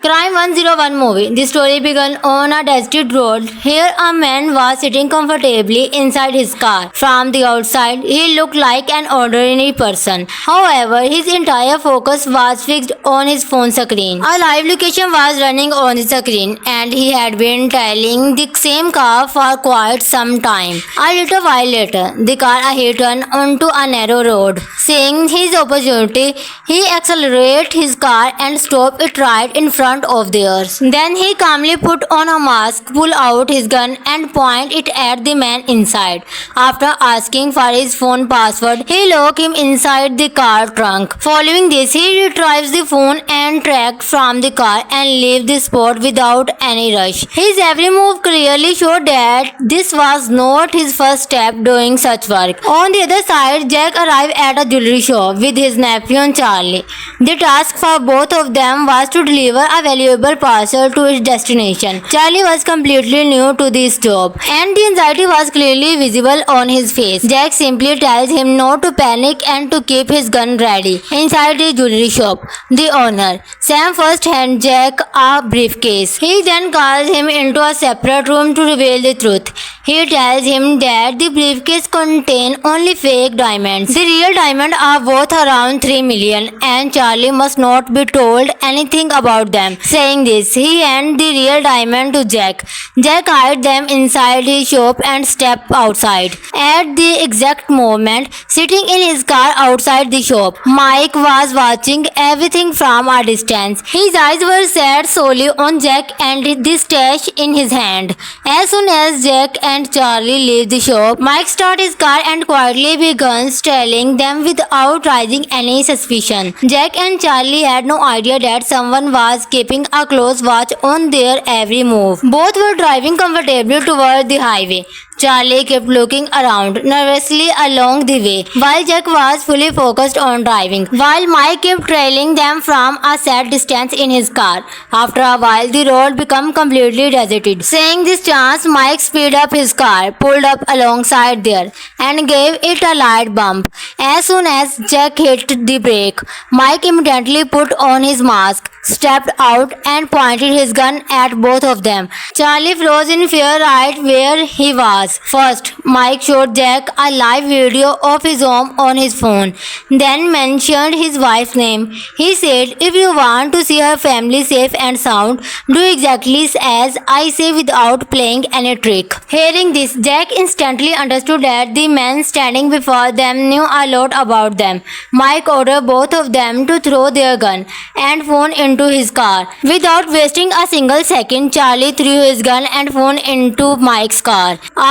Crime 101 movie. The story began on a deserted road. Here a man was sitting comfortably inside his car. From the outside, he looked like an ordinary person. However, his entire focus was fixed on his phone screen. A live location was running on the screen and he had been trailing the same car for quite some time. A little while later, the car hit onto a narrow road. Seeing his opportunity, he accelerated his car and stopped it right in front front of theirs. Then he calmly put on a mask, pull out his gun and point it at the man inside. After asking for his phone password, he locked him inside the car trunk. Following this, he retrieves the phone and tracked from the car and leave the spot without any rush. His every move clearly showed that this was not his first step doing such work. On the other side, Jack arrived at a jewelry shop with his nephew Charlie. The task for both of them was to deliver a valuable parcel to its destination. Charlie was completely new to this job, and the anxiety was clearly visible on his face. Jack simply tells him not to panic and to keep his gun ready. Inside the jewelry shop, the owner, Sam, first hands Jack a briefcase. He then calls him into a separate room to reveal the truth. He tells him that the briefcase contains only fake diamonds. The real diamonds are worth around 3 million and Charlie must not be told anything about them. Saying this, he hands the real diamond to Jack. Jack hides them inside his shop and steps outside. At the exact moment, sitting in his car outside the shop, Mike was watching everything from a distance. His eyes were set solely on Jack and the stash in his hand. As soon as Jack and Charlie leave the shop, Mike starts his car and quietly begins trailing them without raising any suspicion. Jack and Charlie had no idea that someone was keeping a close watch on their every move. Both were driving comfortably toward the highway. Charlie kept looking around nervously along the way, while Jack was fully focused on driving, while Mike kept trailing them from a set distance in his car. After a while, the road became completely deserted. Seeing this chance, Mike speeded up his car, pulled up alongside there, and gave it a light bump. As soon as Jack hit the brake, Mike immediately put on his mask, stepped out, and pointed his gun at both of them. Charlie froze in fear right where he was. First, Mike showed Jack a live video of his home on his phone, then mentioned his wife's name. He said, "If you want to see her family safe and sound, do exactly as I say without playing any trick." Hearing this, Jack instantly understood that the man standing before them knew a lot about them. Mike ordered both of them to throw their gun and phone into his car. Without wasting a single second, Charlie threw his gun and phone into Mike's car.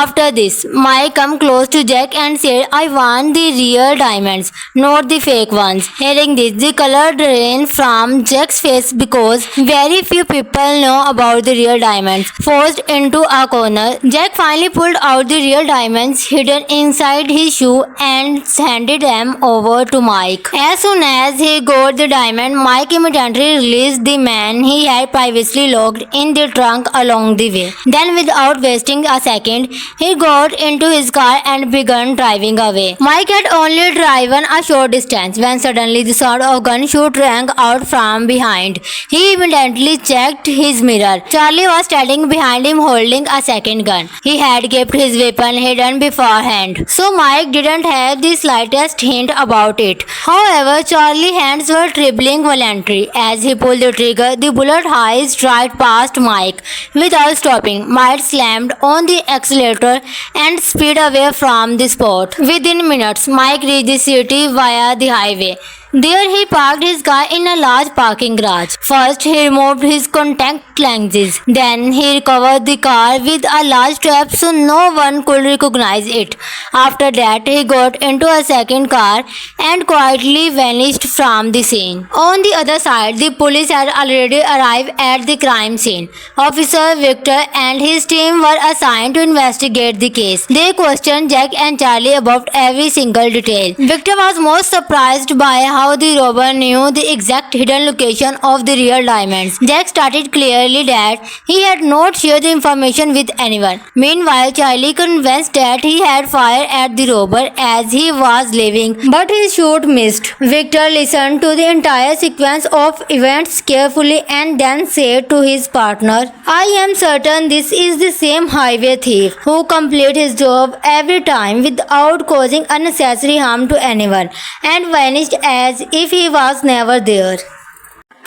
After this, Mike came close to Jack and said, "I want the real diamonds, not the fake ones." Hearing this, the color drained from Jack's face because very few people know about the real diamonds. Forced into a corner, Jack finally pulled out the real diamonds hidden inside his shoe and handed them over to Mike. As soon as he got the diamond, Mike immediately released the man he had previously locked in the trunk along the way. Then, without wasting a second, he got into his car and began driving away. Mike had only driven a short distance when suddenly the sound of gunshot rang out from behind. He immediately checked his mirror. Charlie was standing behind him holding a second gun. He had kept his weapon hidden beforehand, so Mike didn't have the slightest hint about it. However, Charlie's hands were trembling violently. As he pulled the trigger, the bullet whizzed right past Mike. Without stopping, Mike slammed on the accelerator and speed away from the spot. Within minutes, Mike reached the city via the highway. There he parked his car in a large parking garage. First, he removed his contact lenses. Then, he recovered the car with a large strap so no one could recognize it. After that, he got into a second car and quietly vanished from the scene. On the other side, the police had already arrived at the crime scene. Officer Victor and his team were assigned to investigate the case. They questioned Jack and Charlie about every single detail. Victor was most surprised by how the robber knew the exact hidden location of the real diamonds. Jack stated clearly that he had not shared the information with anyone. Meanwhile, Charlie convinced that he had fired at the robber as he was leaving, but his shot missed. Victor listened to the entire sequence of events carefully and then said to his partner, "I am certain this is the same highway thief who completes his job every time without causing unnecessary harm to anyone and vanished as if he was never there."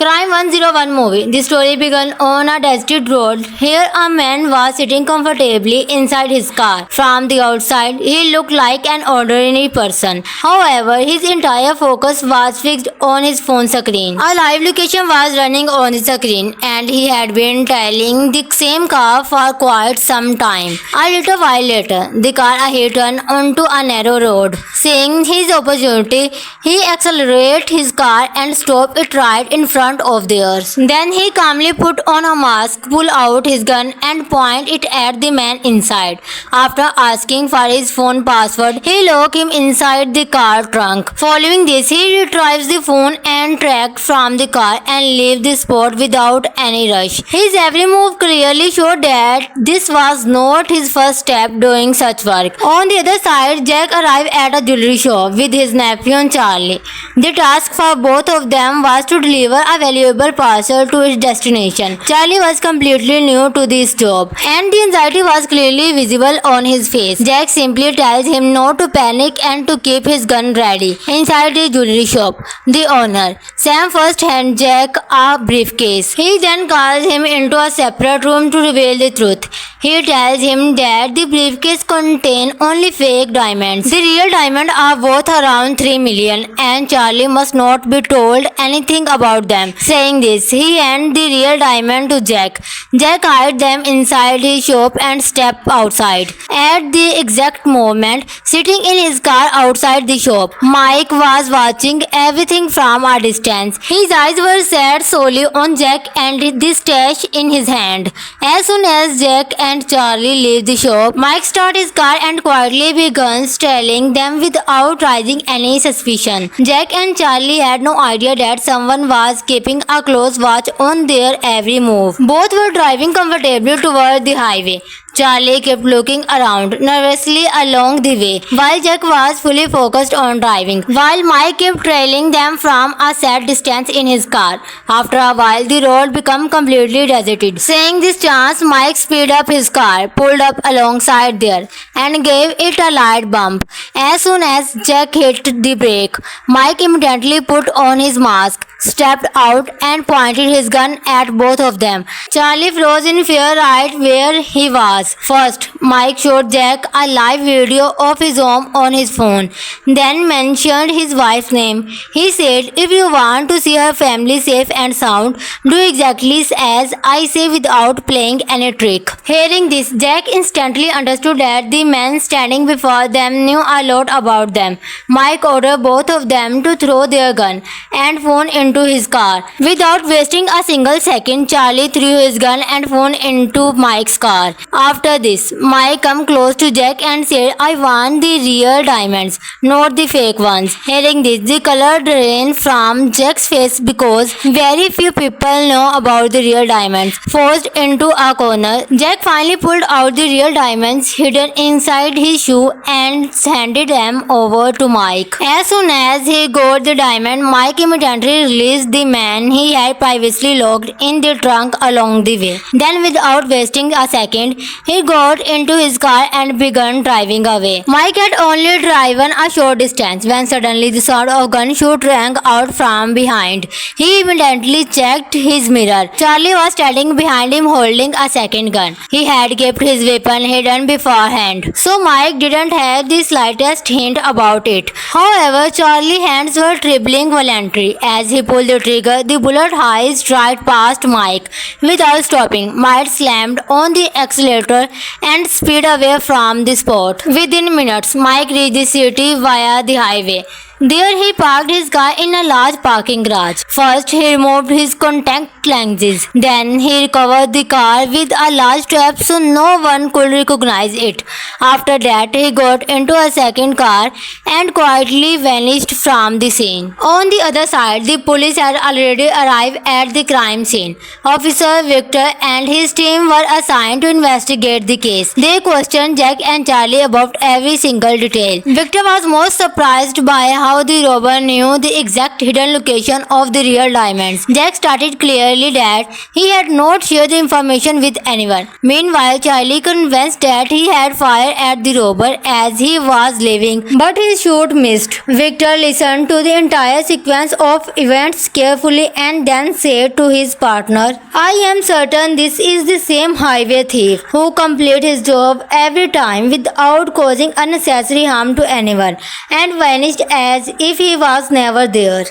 Crime 101 movie. The story began on a deserted road. Here a man was sitting comfortably inside his car. From the outside, he looked like an ordinary person. However, his entire focus was fixed on his phone screen. A live location was running on the screen and he had been trailing the same car for quite some time. A little while later, the car ahead turned onto a narrow road. Seeing his opportunity, he accelerated his car and stopped it right in front of theirs. Then he calmly put on a mask, pulled out his gun and pointed it at the man inside. After asking for his phone password, he locked him inside the car trunk. Following this, he retrieves the phone and tracked from the car and leaves the spot without any rush. His every move clearly showed that this was not his first step doing such work. On the other side, Jack arrived at a jewelry shop with his nephew Charlie. The task for both of them was to deliver a valuable parcel to its destination. Charlie was completely new to this job and the anxiety was clearly visible on his face. Jack simply tells him not to panic and to keep his gun ready. Inside the jewelry shop, the owner, Sam, first hands Jack a briefcase. He then calls him into a separate room to reveal the truth. He tells him that the briefcase contains only fake diamonds. The real diamonds are worth around 3 million and Charlie must not be told anything about them. Saying this, he hands the real diamond to Jack. Jack hides them inside his shop and steps outside. At the exact moment, sitting in his car outside the shop, Mike was watching everything from a distance. His eyes were set solely on Jack and the stash in his hand. As soon as Jack and Charlie leave the shop, Mike starts his car and quietly begins trailing them without raising any suspicion. Jack and Charlie had no idea that someone was keeping a close watch on their every move. Both were driving comfortably toward the highway. Charlie kept looking around nervously along the way, while Jack was fully focused on driving, while Mike kept trailing them from a set distance in his car. After a while, the road became completely deserted. Seeing this chance, Mike speeded up his car, pulled up alongside there, and gave it a light bump. As soon as Jack hit the brake, Mike immediately put on his mask, stepped out, and pointed his gun at both of them. Charlie froze in fear right where he was. First, Mike showed Jack a live video of his home on his phone, then mentioned his wife's name. He said, "If you want to see her family safe and sound, do exactly as I say without playing any trick." Hearing this, Jack instantly understood that the man standing before them knew a lot about them. Mike ordered both of them to throw their gun and phone into his car. Without wasting a single second, Charlie threw his gun and phone into Mike's car. After this, Mike came close to Jack and said, "I want the real diamonds, not the fake ones." Hearing this, the color drained from Jack's face because very few people know about the real diamonds. Forced into a corner, Jack finally pulled out the real diamonds hidden inside his shoe and handed them over to Mike. As soon as he got the diamond, Mike immediately released the man he had previously locked in the trunk along the way. Then, without wasting a second, he got into his car and began driving away. Mike had only driven a short distance when suddenly the sound of gunshot rang out from behind. He immediately checked his mirror. Charlie was standing behind him holding a second gun. He had kept his weapon hidden beforehand, so Mike didn't have the slightest hint about it. However, Charlie's hands were trembling violently. As he pulled the trigger, the bullet whizzed right past Mike. Without stopping, Mike slammed on the accelerator and speed away from the spot. Within minutes, Mike reached the city via the highway. There he parked his car in a large parking garage. First, he removed his contact lenses. Then, he recovered the car with a large trap so no one could recognize it. After that, he got into a second car and quietly vanished from the scene. On the other side, the police had already arrived at the crime scene. Officer Victor and his team were assigned to investigate the case. They questioned Jack and Charlie about every single detail. Victor was most surprised by how how the robber knew the exact hidden location of the real diamonds. Jack started clearly that he had not shared the information with anyone. Meanwhile, Charlie convinced that he had fired at the robber as he was leaving, but his shot missed. Victor listened to the entire sequence of events carefully and then said to his partner, "I am certain this is the same highway thief who completed his job every time without causing unnecessary harm to anyone and vanished as if he was never there."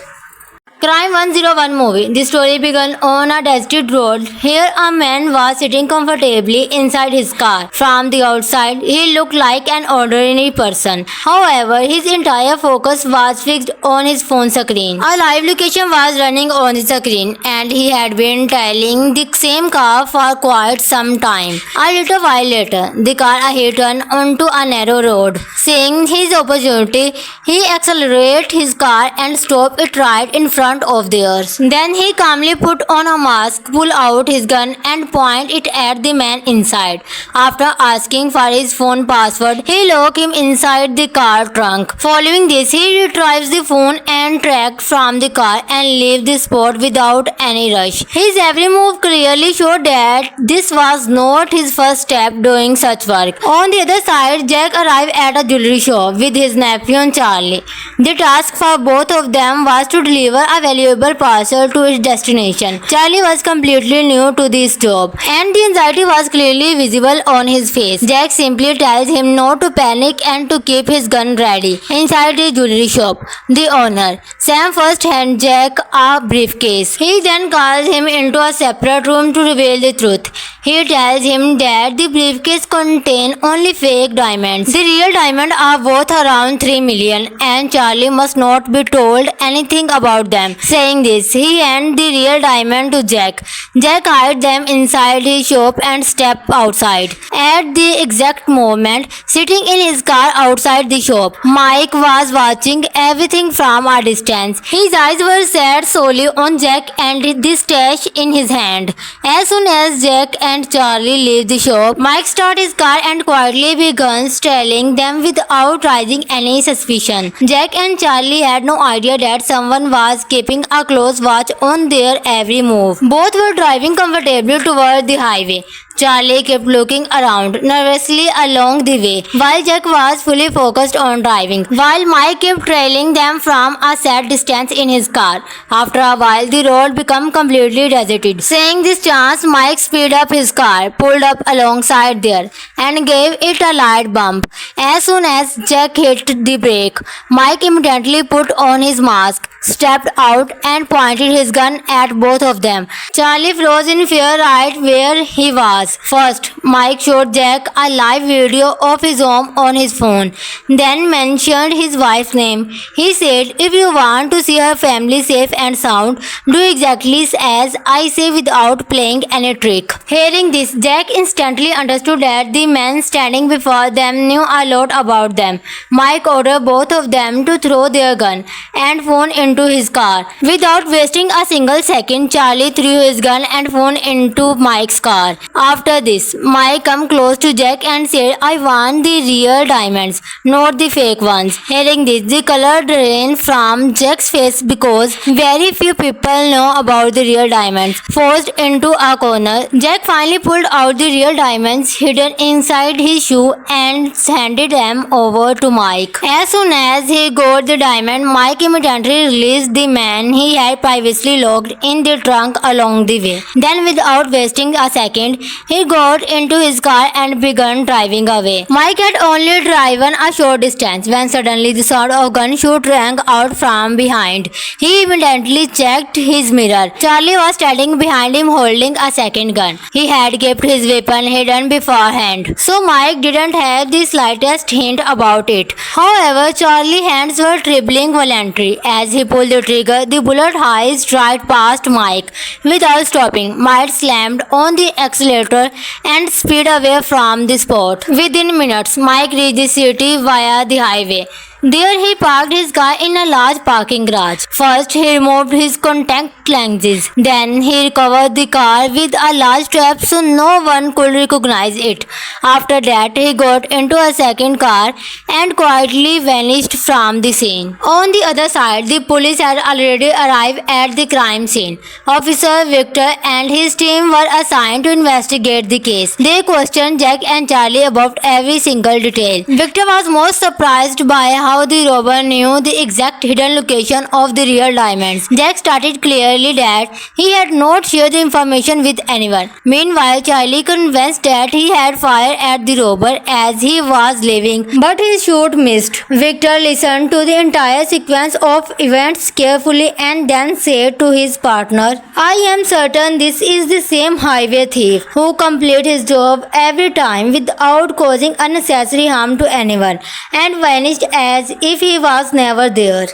Crime 101 movie. The story began on a deserted road. Here a man was sitting comfortably inside his car. From the outside, he looked like an ordinary person. However, his entire focus was fixed on his phone screen. A live location was running on the screen and he had been tailing the same car for quite some time. A little while later, the car ahead turned onto a narrow road. Seeing his opportunity, he accelerated his car and stopped it right in front of theirs. Then he calmly put on a mask, pulled out his gun and pointed it at the man inside. After asking for his phone password, he locked him inside the car trunk. Following this, he retrieves the phone and tracked from the car and left the spot without any rush. His every move clearly showed that this was not his first step doing such work. On the other side, Jack arrived at a jewelry shop with his nephew Charlie. The task for both of them was to deliver a valuable parcel to its destination. Charlie was completely new to this job, and the anxiety was clearly visible on his face. Jack simply tells him not to panic and to keep his gun ready. Inside the jewelry shop, the owner, Sam, first hands Jack a briefcase. He then calls him into a separate room to reveal the truth. He tells him that the briefcase contains only fake diamonds. The real diamonds are worth around 3 million and Charlie must not be told anything about them. Saying this, he handed the real diamond to Jack. Jack hid them inside his shop and stepped outside. At the exact moment, sitting in his car outside the shop, Mike was watching everything from a distance. His eyes were set solely on Jack and the stash in his hand. As soon as Jack and Charlie leave the shop, Mike starts his car and quietly begins trailing them without raising any suspicion. Jack and Charlie had no idea that someone was keeping a close watch on their every move. Both were driving comfortably toward the highway. Charlie kept looking around nervously along the way, while Jack was fully focused on driving, while Mike kept trailing them from a set distance in his car. After a while, the road became completely deserted. Seeing this chance, Mike speeded up his car, pulled up alongside there, and gave it a light bump. As soon as Jack hit the brake, Mike immediately put on his mask, stepped out, and pointed his gun at both of them. Charlie froze in fear right where he was. First, Mike showed Jack a live video of his home on his phone, then mentioned his wife's name. He said, "If you want to see her family safe and sound, do exactly as I say without playing any trick." Hearing this, Jack instantly understood that the man standing before them knew a lot about them. Mike ordered both of them to throw their gun and phone into his car. Without wasting a single second, Charlie threw his gun and phone into Mike's car. After this, Mike came close to Jack and said, "I want the real diamonds, not the fake ones." Hearing this, the color drained from Jack's face because very few people know about the real diamonds. Forced into a corner, Jack finally pulled out the real diamonds hidden inside his shoe and handed them over to Mike. As soon as he got the diamond, Mike immediately released the man he had previously locked in the trunk along the way. Then, without wasting a second, he got into his car and began driving away. Mike had only driven a short distance when suddenly the sound of gunshot rang out from behind. He immediately checked his mirror. Charlie was standing behind him holding a second gun. He had kept his weapon hidden beforehand, so Mike didn't have the slightest hint about it. However, Charlie's hands were trembling violently. As he pulled the trigger, the bullet whizzed right past Mike. Without stopping, Mike slammed on the accelerator and sped away from the spot. Within minutes, Mike reached the city via the highway. There he parked his car in a large parking garage. First, he removed his contact lenses. Then, he covered the car with a large strap so no one could recognize it. After that, he got into a second car and quietly vanished from the scene. On the other side, the police had already arrived at the crime scene. Officer Victor and his team were assigned to investigate the case. They questioned Jack and Charlie about every single detail. Victor was most surprised by how the robber knew the exact hidden location of the real diamonds. Jack stated clearly that he had not shared the information with anyone. Meanwhile, Charlie convinced that he had fired at the robber as he was leaving, but his shot missed. Victor listened to the entire sequence of events carefully and then said to his partner, "I am certain this is the same highway thief who completed his job every time without causing unnecessary harm to anyone and vanished as if he was never there."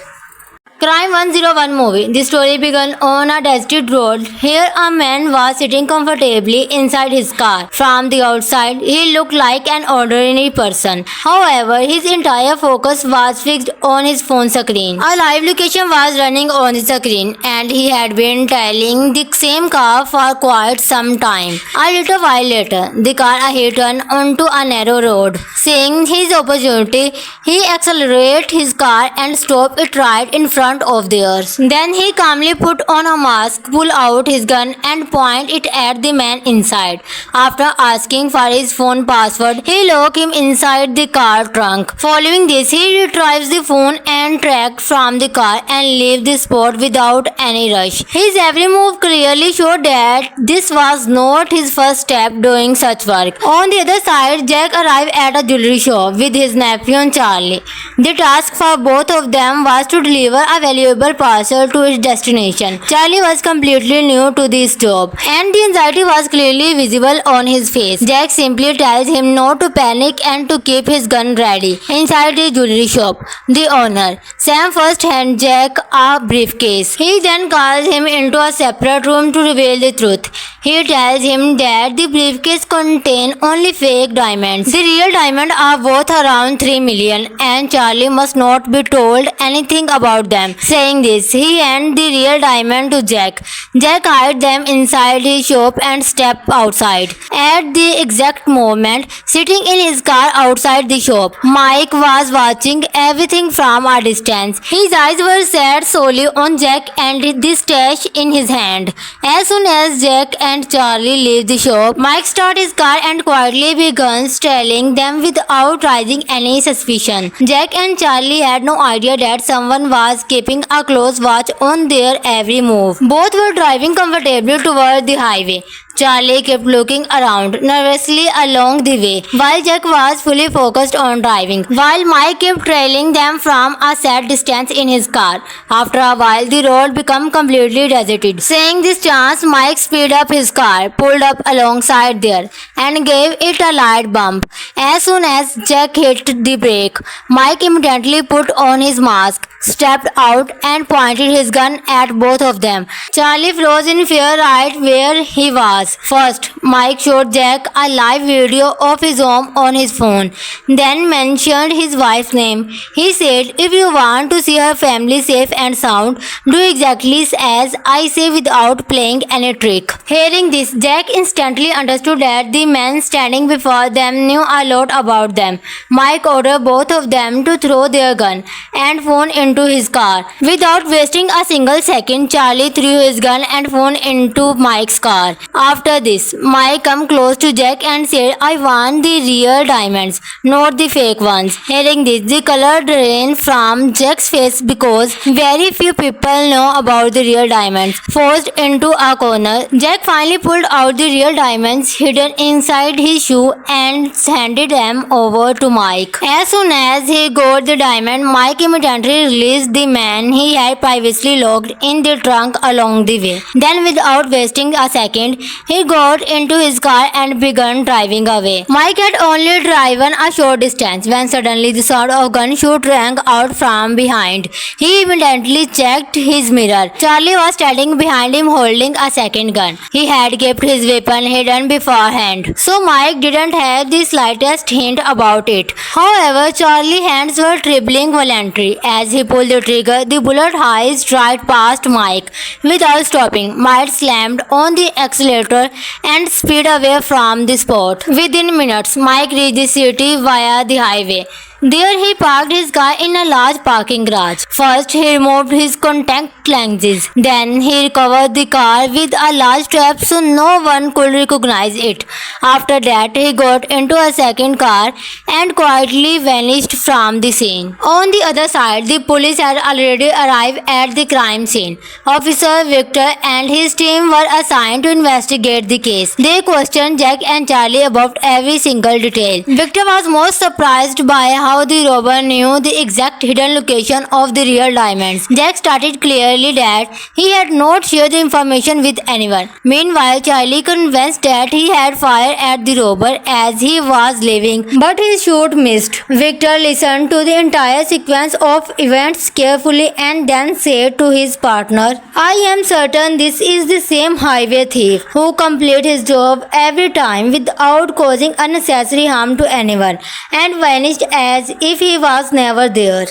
Crime 101 movie. The story began on a deserted road. Here a man was sitting comfortably inside his car. From the outside, he looked like an ordinary person. However, his entire focus was fixed on his phone screen. A live location was running on the screen and he had been trailing the same car for quite some time. A little while later, the car hit onto a narrow road. Seeing his opportunity, he accelerated his car and stopped it right in front of theirs. Then he calmly put on a mask, pulled out his gun and pointed it at the man inside. After asking for his phone password, he locked him inside the car trunk. Following this, he retrieves the phone and tracked from the car and left the spot without any rush. His every move clearly showed that this was not his first step doing such work. On the other side, Jack arrived at a jewelry shop with his nephew Charlie. The task for both of them was to deliver a valuable parcel to its destination. Charlie was completely new to this job and the anxiety was clearly visible on his face. Jack simply tells him not to panic and to keep his gun ready. Inside the jewelry shop, the owner, Sam, first hands Jack a briefcase. He then calls him into a separate room to reveal the truth. He tells him that the briefcase contains only fake diamonds. The real diamonds are worth around 3 million and Charlie must not be told anything about them. Saying this, he handed the real diamond to Jack. Jack hid them inside his shop and stepped outside. At the exact moment, sitting in his car outside the shop, Mike was watching everything from a distance. His eyes were set solely on Jack and the stash in his hand. As soon as Jack and Charlie leave the shop, Mike starts his car and quietly begins trailing them without raising any suspicion. Jack and Charlie had no idea that someone was keeping a close watch on their every move. Both were driving comfortably toward the highway. Charlie kept looking around nervously along the way, while Jack was fully focused on driving, while Mike kept trailing them from a set distance in his car. After a while, the road became completely deserted. Seeing this chance, Mike speeded up his car, pulled up alongside there, and gave it a light bump. As soon as Jack hit the brake, Mike immediately put on his mask, stepped out, and pointed his gun at both of them. Charlie froze in fear right where he was. First, Mike showed Jack a live video of his home on his phone, then mentioned his wife's name. He said, "If you want to see her family safe and sound, do exactly as I say without playing any trick." Hearing this, Jack instantly understood that the man standing before them knew a lot about them. Mike ordered both of them to throw their gun and phone into his car. Without wasting a single second, Charlie threw his gun and phone into Mike's car. After this, Mike came close to Jack and said, "I want the real diamonds, not the fake ones." Hearing this, the color drained from Jack's face because very few people know about the real diamonds. Forced into a corner, Jack finally pulled out the real diamonds hidden inside his shoe and handed them over to Mike. As soon as he got the diamond, Mike immediately released the man he had previously locked in the trunk along the way. Then, without wasting a second, He got into his car and began driving away. Mike had only driven a short distance when suddenly the sound of gunshot rang out from behind. He immediately checked his mirror. Charlie was standing behind him holding a second gun. He had kept his weapon hidden beforehand, so Mike didn't have the slightest hint about it. However, Charlie's hands were trembling violently. As he pulled the trigger, the bullet whizzed right past Mike. Without stopping, Mike slammed on the accelerator and sped away from the spot. Within minutes, Mike reached the city via the highway. There he parked his car in a large parking garage. First, he removed his contact lenses. Then, he recovered the car with a large strap so no one could recognize it. After that, he got into a second car and quietly vanished from the scene. On the other side, the police had already arrived at the crime scene. Officer Victor and his team were assigned to investigate the case. They questioned Jack and Charlie about every single detail. Victor was most surprised by how the robber knew the exact hidden location of the real diamonds. Jack stated clearly that he had not shared the information with anyone. Meanwhile, Charlie convinced that he had fired at the robber as he was leaving, but his shot missed. Victor listened to the entire sequence of events carefully and then said to his partner, "I am certain this is the same highway thief who completed his job every time without causing unnecessary harm to anyone and vanished as if he was never there."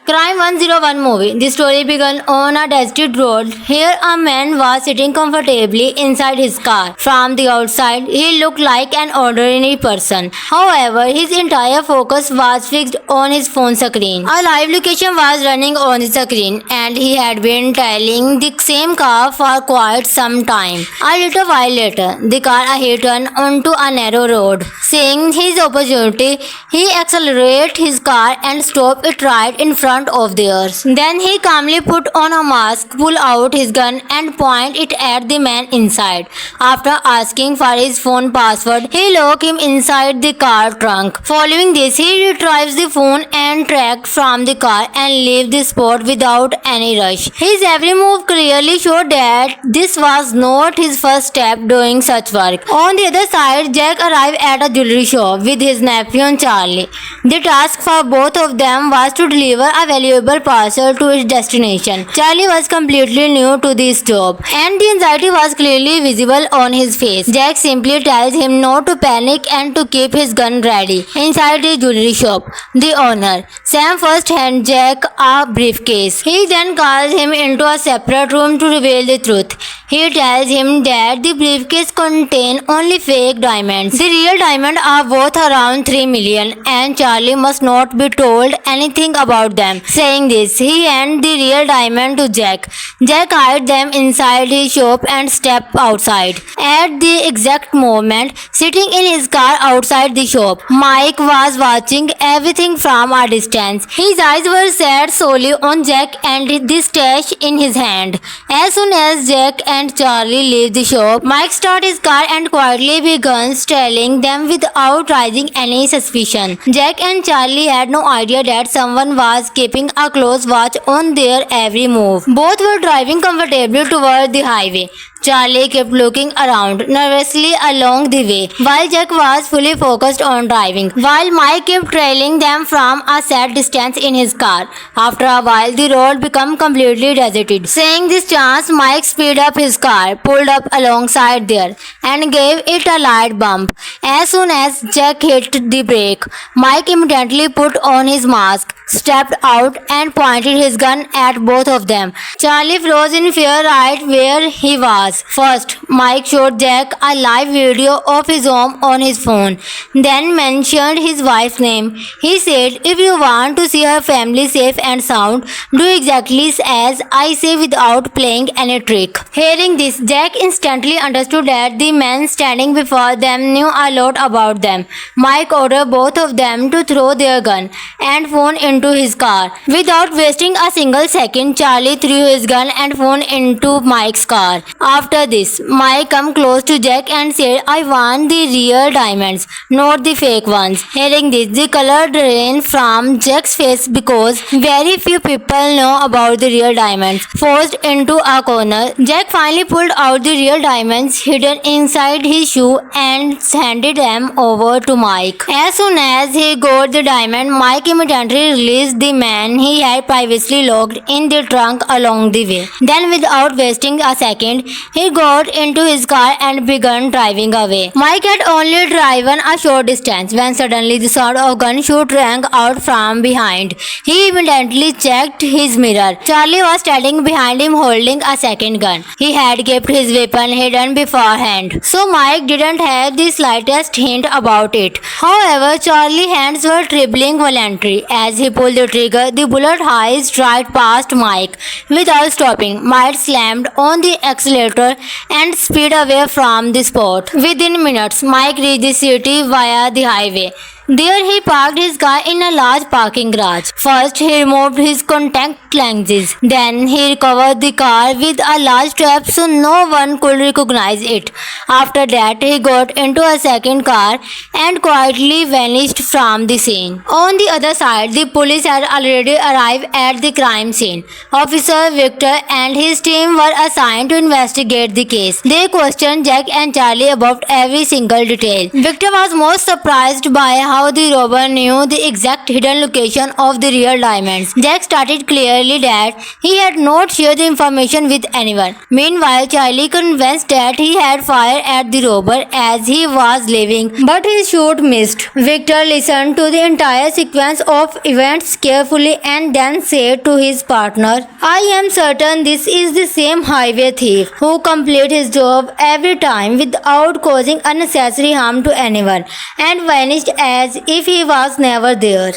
Crime 101 movie. The story began on a deserted road. Here a man was sitting comfortably inside his car. From the outside, he looked like an ordinary person. However, his entire focus was fixed on his phone screen. A live location was running on the screen and he had been trailing the same car for quite some time. A little while later, the car ahead turned onto a narrow road. Seeing his opportunity, he accelerated his car and stopped it right in front of theirs. Then he calmly put on a mask, pulled out his gun and pointed it at the man inside. After asking for his phone password, he locked him inside the car trunk. Following this, he retrieves the phone and tracked from the car and left the spot without any rush. His every move clearly showed that this was not his first step doing such work. On the other side, Jack arrived at a jewelry shop with his nephew and Charlie. The task for both of them was to deliver a valuable parcel to its destination. Charlie was completely new to this job and the anxiety was clearly visible on his face. Jack simply tells him not to panic and to keep his gun ready. Inside the jewelry shop, the owner, Sam, first hands Jack a briefcase. He then calls him into a separate room to reveal the truth. He tells him that the briefcase contains only fake diamonds. The real diamonds are worth around 3 million and Charlie must not be told anything about them. Saying this, he hands the real diamond to Jack. Jack hides them inside his shop and steps outside. At the exact moment, sitting in his car outside the shop, Mike was watching everything from a distance. His eyes were set solely on Jack and the stash in his hand. As soon as Jack and Charlie leave the shop, Mike starts his car and quietly begins trailing them without raising any suspicion. Jack and Charlie had no idea that someone was keeping a close watch on their every move. Both were driving comfortably toward the highway. Charlie kept looking around nervously along the way, while Jack was fully focused on driving, while Mike kept trailing them from a set distance in his car. After a while, the road became completely deserted. Seeing this chance, Mike speeded up his car, pulled up alongside there, and gave it a light bump. As soon as Jack hit the brake, Mike immediately put on his mask, stepped out, and pointed his gun at both of them. Charlie froze in fear right where he was. First, Mike showed Jack a live video of his home on his phone, then mentioned his wife's name. He said, "If you want to see her family safe and sound, do exactly as I say without playing any trick." Hearing this, Jack instantly understood that the man standing before them knew a lot about them. Mike ordered both of them to throw their gun and phone into his car. Without wasting a single second, Charlie threw his gun and phone into Mike's car. After this, Mike came close to Jack and said, "I want the real diamonds, not the fake ones." Hearing this, the color drained from Jack's face because very few people know about about the real diamonds. Forced into a corner, Jack finally pulled out the real diamonds hidden inside his shoe and handed them over to Mike. As soon as he got the diamond, Mike immediately released the man he had previously locked in the trunk along the way. Then, without wasting a second, he got into his car and began driving away. Mike had only driven a short distance when suddenly the sound of gunshot rang out from behind. He immediately checked his mirror. Charlie was standing behind him holding a second gun. He had kept his weapon hidden beforehand, so Mike didn't have the slightest hint about it. However, Charlie's hands were trembling violently. As he pulled the trigger, the bullet whizzed right past Mike. Without stopping, Mike slammed on the accelerator and sped away from the spot. Within minutes, Mike reached the city via the highway. There he parked his car in a large parking garage. First, he removed his contact lenses. Then, he recovered the car with a large trap so no one could recognize it. After that, he got into a second car and quietly vanished from the scene. On the other side, the police had already arrived at the crime scene. Officer Victor and his team were assigned to investigate the case. They questioned Jack and Charlie about every single detail. Victor was most surprised by how the robber knew the exact hidden location of the real diamonds. Jack stated clearly that he had not shared the information with anyone. Meanwhile, Charlie convinced that he had fired at the robber as he was leaving, but his shot missed. Victor listened to the entire sequence of events carefully and then said to his partner, "I am certain this is the same highway thief who completed his job every time without causing unnecessary harm to anyone and vanished as if he was never there."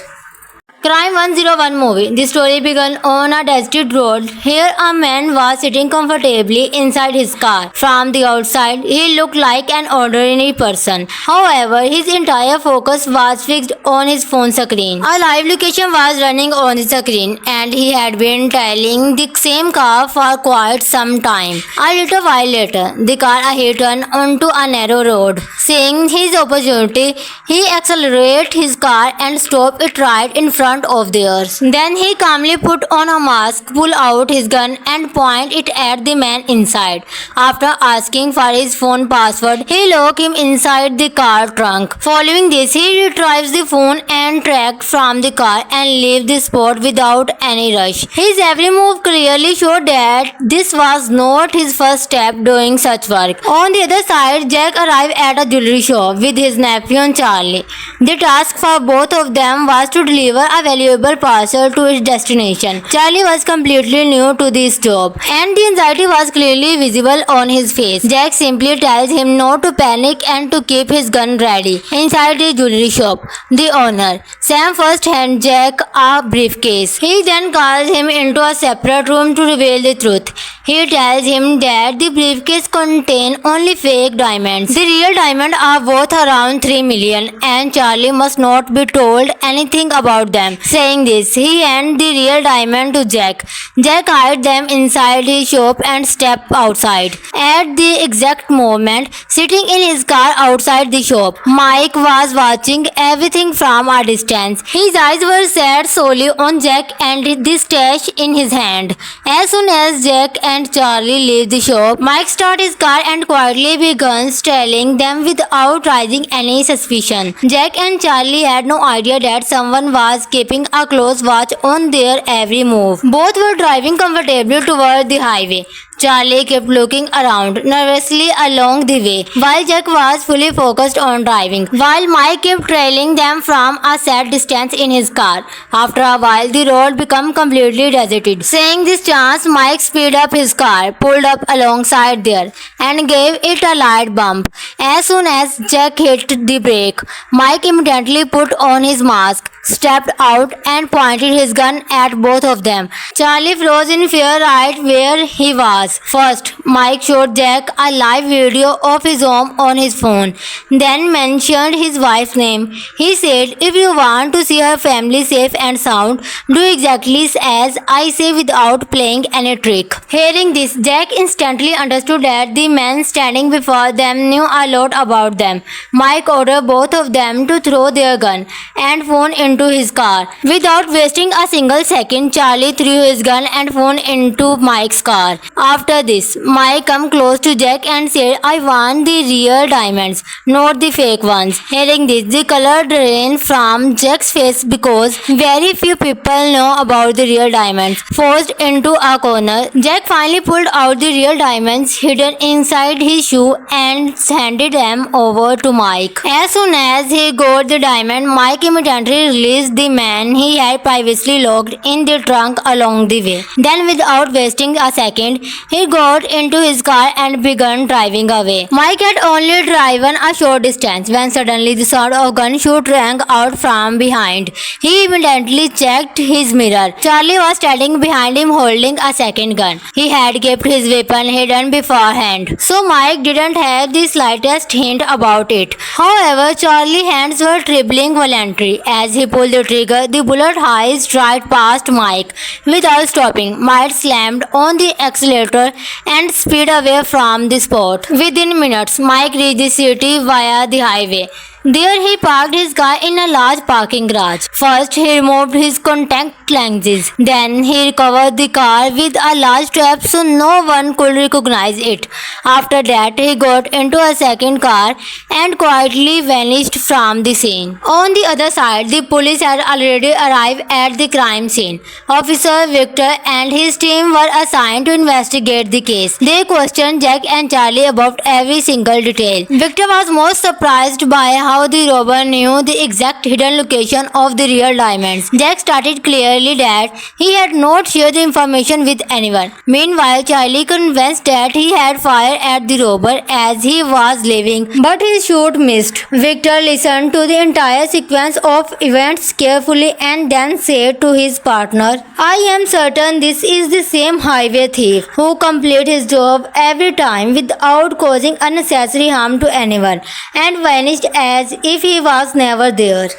Crime 101 movie. The story began on a deserted road. Here a man was sitting comfortably inside his car. From the outside, he looked like an ordinary person. However, his entire focus was fixed on his phone screen. A live location was running on the screen and he had been trailing the same car for quite some time. A little while later, the car ahead turned onto a narrow road. Seeing his opportunity, he accelerated his car and stopped it right in front of theirs. Then he calmly put on a mask, pulled out his gun and pointed it at the man inside. After asking for his phone password, he locked him inside the car trunk. Following this, he retrieves the phone and tracked from the car and left the spot without any rush. His every move clearly showed that this was not his first step doing such work. On the other side, Jack arrived at a jewelry shop with his nephew Charlie. The task for both of them was to deliver a valuable parcel to its destination. Charlie was completely new to this job, and the anxiety was clearly visible on his face. Jack simply tells him not to panic and to keep his gun ready. Inside the jewelry shop, the owner, Sam, first hands Jack a briefcase. He then calls him into a separate room to reveal the truth. He tells him that the briefcase contains only fake diamonds. The real diamonds are worth around 3 million and Charlie must not be told anything about them. Saying this, he hands the real diamond to Jack. Jack hides them inside his shop and steps outside. At the exact moment, sitting in his car outside the shop, Mike was watching everything from a distance. His eyes were set solely on Jack and the stash in his hand. As soon as Jack and Charlie leave the shop, Mike starts his car and quietly begins trailing them without raising any suspicion. Jack and Charlie had no idea that someone was keeping a close watch on their every move. Both were driving comfortably toward the highway. Charlie kept looking around nervously along the way, while Jack was fully focused on driving, while Mike kept trailing them from a set distance in his car. After a while, the road became completely deserted. Seeing this chance, Mike speeded up his car, pulled up alongside there, and gave it a light bump. As soon as Jack hit the brake, Mike immediately put on his mask, stepped out, and pointed his gun at both of them. Charlie froze in fear right where he was. First, Mike showed Jack a live video of his home on his phone, then mentioned his wife's name. He said, "If you want to see her family safe and sound, do exactly as I say without playing any trick." Here Hearing this, Jack instantly understood that the man standing before them knew a lot about them. Mike ordered both of them to throw their gun and phone into his car. Without wasting a single second, Charlie threw his gun and phone into Mike's car. After this, Mike came close to Jack and said, "I want the real diamonds, not the fake ones." Hearing this, the color drained from Jack's face because very few people know about the real diamonds. Forced into a corner, Jack finally pulled out the real diamonds hidden inside his shoe and handed them over to Mike. As soon as he got the diamond, Mike immediately released the man he had previously locked in the trunk along the way. Then, without wasting a second, he got into his car and began driving away. Mike had only driven a short distance when suddenly the sound of gunshot rang out from behind. He immediately checked his mirror. Charlie was standing behind him holding a second gun. He had kept his weapon hidden beforehand, so Mike didn't have the slightest hint about it. However, Charlie's hands were trembling violently. As he pulled the trigger, the bullet whizzed right past Mike. Without stopping, Mike slammed on the accelerator and sped away from the spot. Within minutes, Mike reached the city via the highway. There he parked his car in a large parking garage. First, he removed his contact lenses. Then, he covered the car with a large strap so no one could recognize it. After that, he got into a second car and quietly vanished from the scene. On the other side, the police had already arrived at the crime scene. Officer Victor and his team were assigned to investigate the case. They questioned Jack and Charlie about every single detail. Victor was most surprised by how the robber knew the exact hidden location of the real diamonds. Jack stated clearly that he had not shared the information with anyone. Meanwhile, Charlie convinced that he had fired at the robber as he was leaving, but his shot missed. Victor listened to the entire sequence of events carefully and then said to his partner, "I am certain this is the same highway thief who completed his job every time without causing unnecessary harm to anyone and vanished as if he was never there."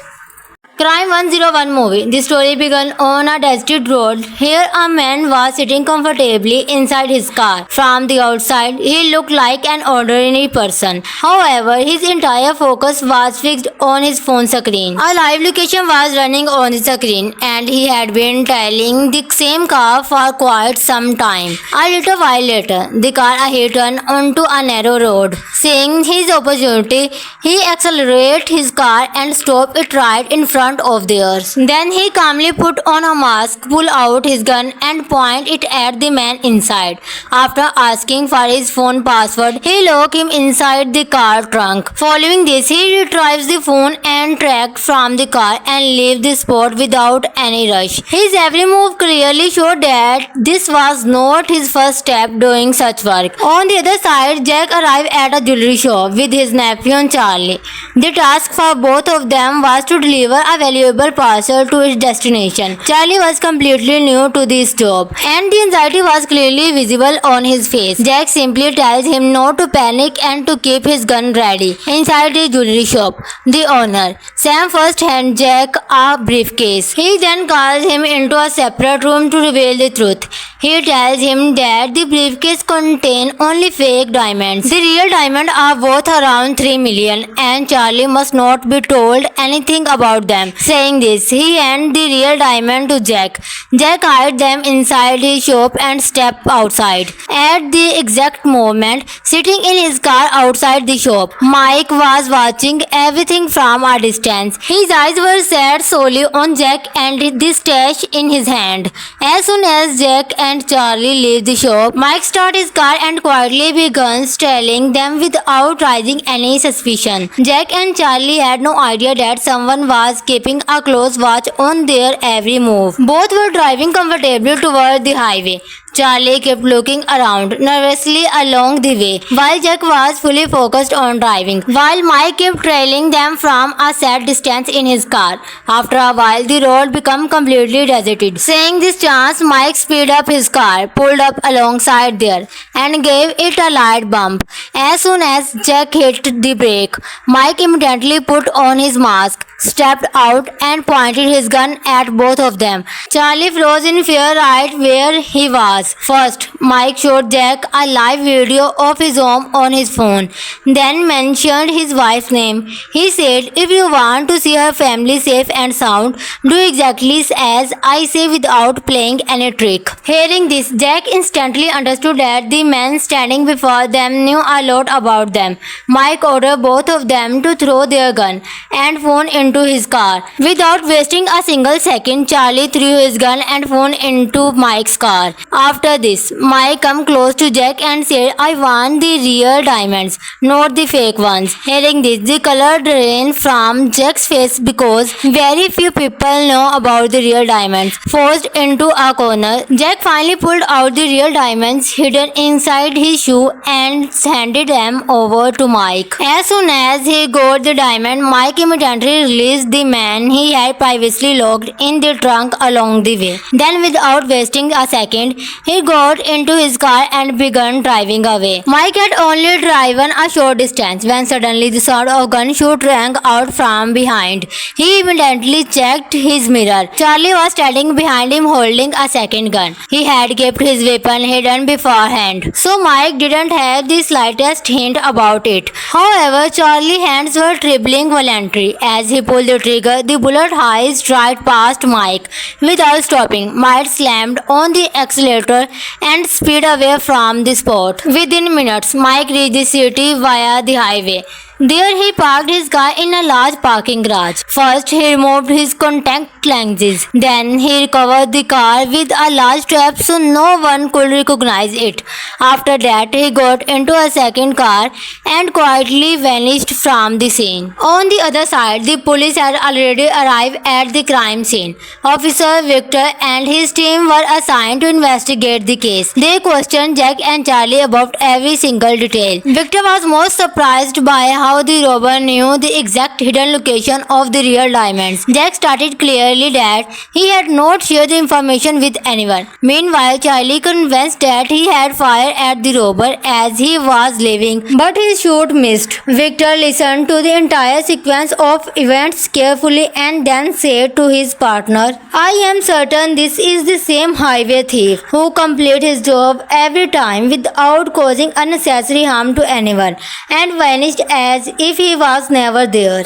Crime 101 movie. The story began on a deserted road. Here a man was sitting comfortably inside his car. From the outside, he looked like an ordinary person. However, his entire focus was fixed on his phone screen. A live location was running on the screen and he had been trailing the same car for quite some time. A little while later, the car ahead turned onto a narrow road. Seeing his opportunity, he accelerated his car and stopped it right in front of theirs. Then he calmly put on a mask, pulled out his gun and pointed it at the man inside. After asking for his phone password, he locked him inside the car trunk. Following this, he retrieved the phone and tracked from the car and left the spot without any rush. His every move clearly showed that this was not his first step doing such work. On the other side, Jack arrived at a jewelry shop with his nephew and Charlie. The task for both of them was to deliver a valuable parcel to its destination. Charlie was completely new to this job and the anxiety was clearly visible on his face. Jack simply tells him not to panic and to keep his gun ready. Inside the jewelry shop, the owner, Sam, first hands Jack a briefcase. He then calls him into a separate room to reveal the truth. He tells him that the briefcase contains only fake diamonds. The real diamonds are worth around 3 million and Charlie must not be told anything about them. Saying this, he handed the real diamond to Jack. Jack hid them inside his shop and stepped outside. At the exact moment, sitting in his car outside the shop, Mike was watching everything from a distance. His eyes were set solely on Jack and the stash in his hand. As soon as Jack and Charlie leave the shop, Mike started his car and quietly began trailing them without raising any suspicion. Jack and Charlie had no idea that someone was keeping a close watch on their every move. Both were driving comfortably toward the highway. Charlie kept looking around nervously along the way, while Jack was fully focused on driving, while Mike kept trailing them from a set distance in his car. After a while, the road became completely deserted. Seeing this chance, Mike speeded up his car, pulled up alongside there, and gave it a light bump. As soon as Jack hit the brake, Mike immediately put on his mask, stepped out, and pointed his gun at both of them. Charlie froze in fear right where he was. was. First, Mike showed Jack a live video of his home on his phone, then mentioned his wife's name. He said, "If you want to see her family safe and sound, do exactly as I say without playing any trick." Hearing this, Jack instantly understood that the man standing before them knew a lot about them. Mike ordered both of them to throw their gun and phone into his car. Without wasting a single second, Charlie threw his gun and phone into Mike's car. After this, Mike came close to Jack and said, "I want the real diamonds, not the fake ones." Hearing this, the color drained from Jack's face because very few people know about the real diamonds. Forced into a corner, Jack finally pulled out the real diamonds hidden inside his shoe and handed them over to Mike. As soon as he got the diamond, Mike immediately released the man he had previously locked in the trunk along the way. Then, without wasting a second, he got into his car and began driving away. Mike had only driven a short distance when suddenly the sound of gunshot rang out from behind. He immediately checked his mirror. Charlie was standing behind him holding a second gun. He had kept his weapon hidden beforehand, so Mike didn't have the slightest hint about it. However, Charlie's hands were trembling violently. As he pulled the trigger, the bullet whizzed right past Mike. Without stopping, Mike slammed on the accelerator and sped away from the spot. Within minutes, Mike reached the city via the highway. There he parked his car in a large parking garage. First, he removed his contact lenses. Then he recovered the car with a large strap so no one could recognize it. After that, he got into a second car and quietly vanished from the scene. On the other side, the police had already arrived at the crime scene. Officer Victor and his team were assigned to investigate the case. They questioned Jack and Charlie about every single detail. Victor was most surprised by how the robber knew the exact hidden location of the real diamonds. Jack stated clearly that he had not shared the information with anyone. Meanwhile, Charlie convinced that he had fired at the robber as he was leaving, but his shot missed. Victor listened to the entire sequence of events carefully and then said to his partner, "I am certain this is the same highway thief who completed his job every time without causing unnecessary harm to anyone and vanished as if he was never there."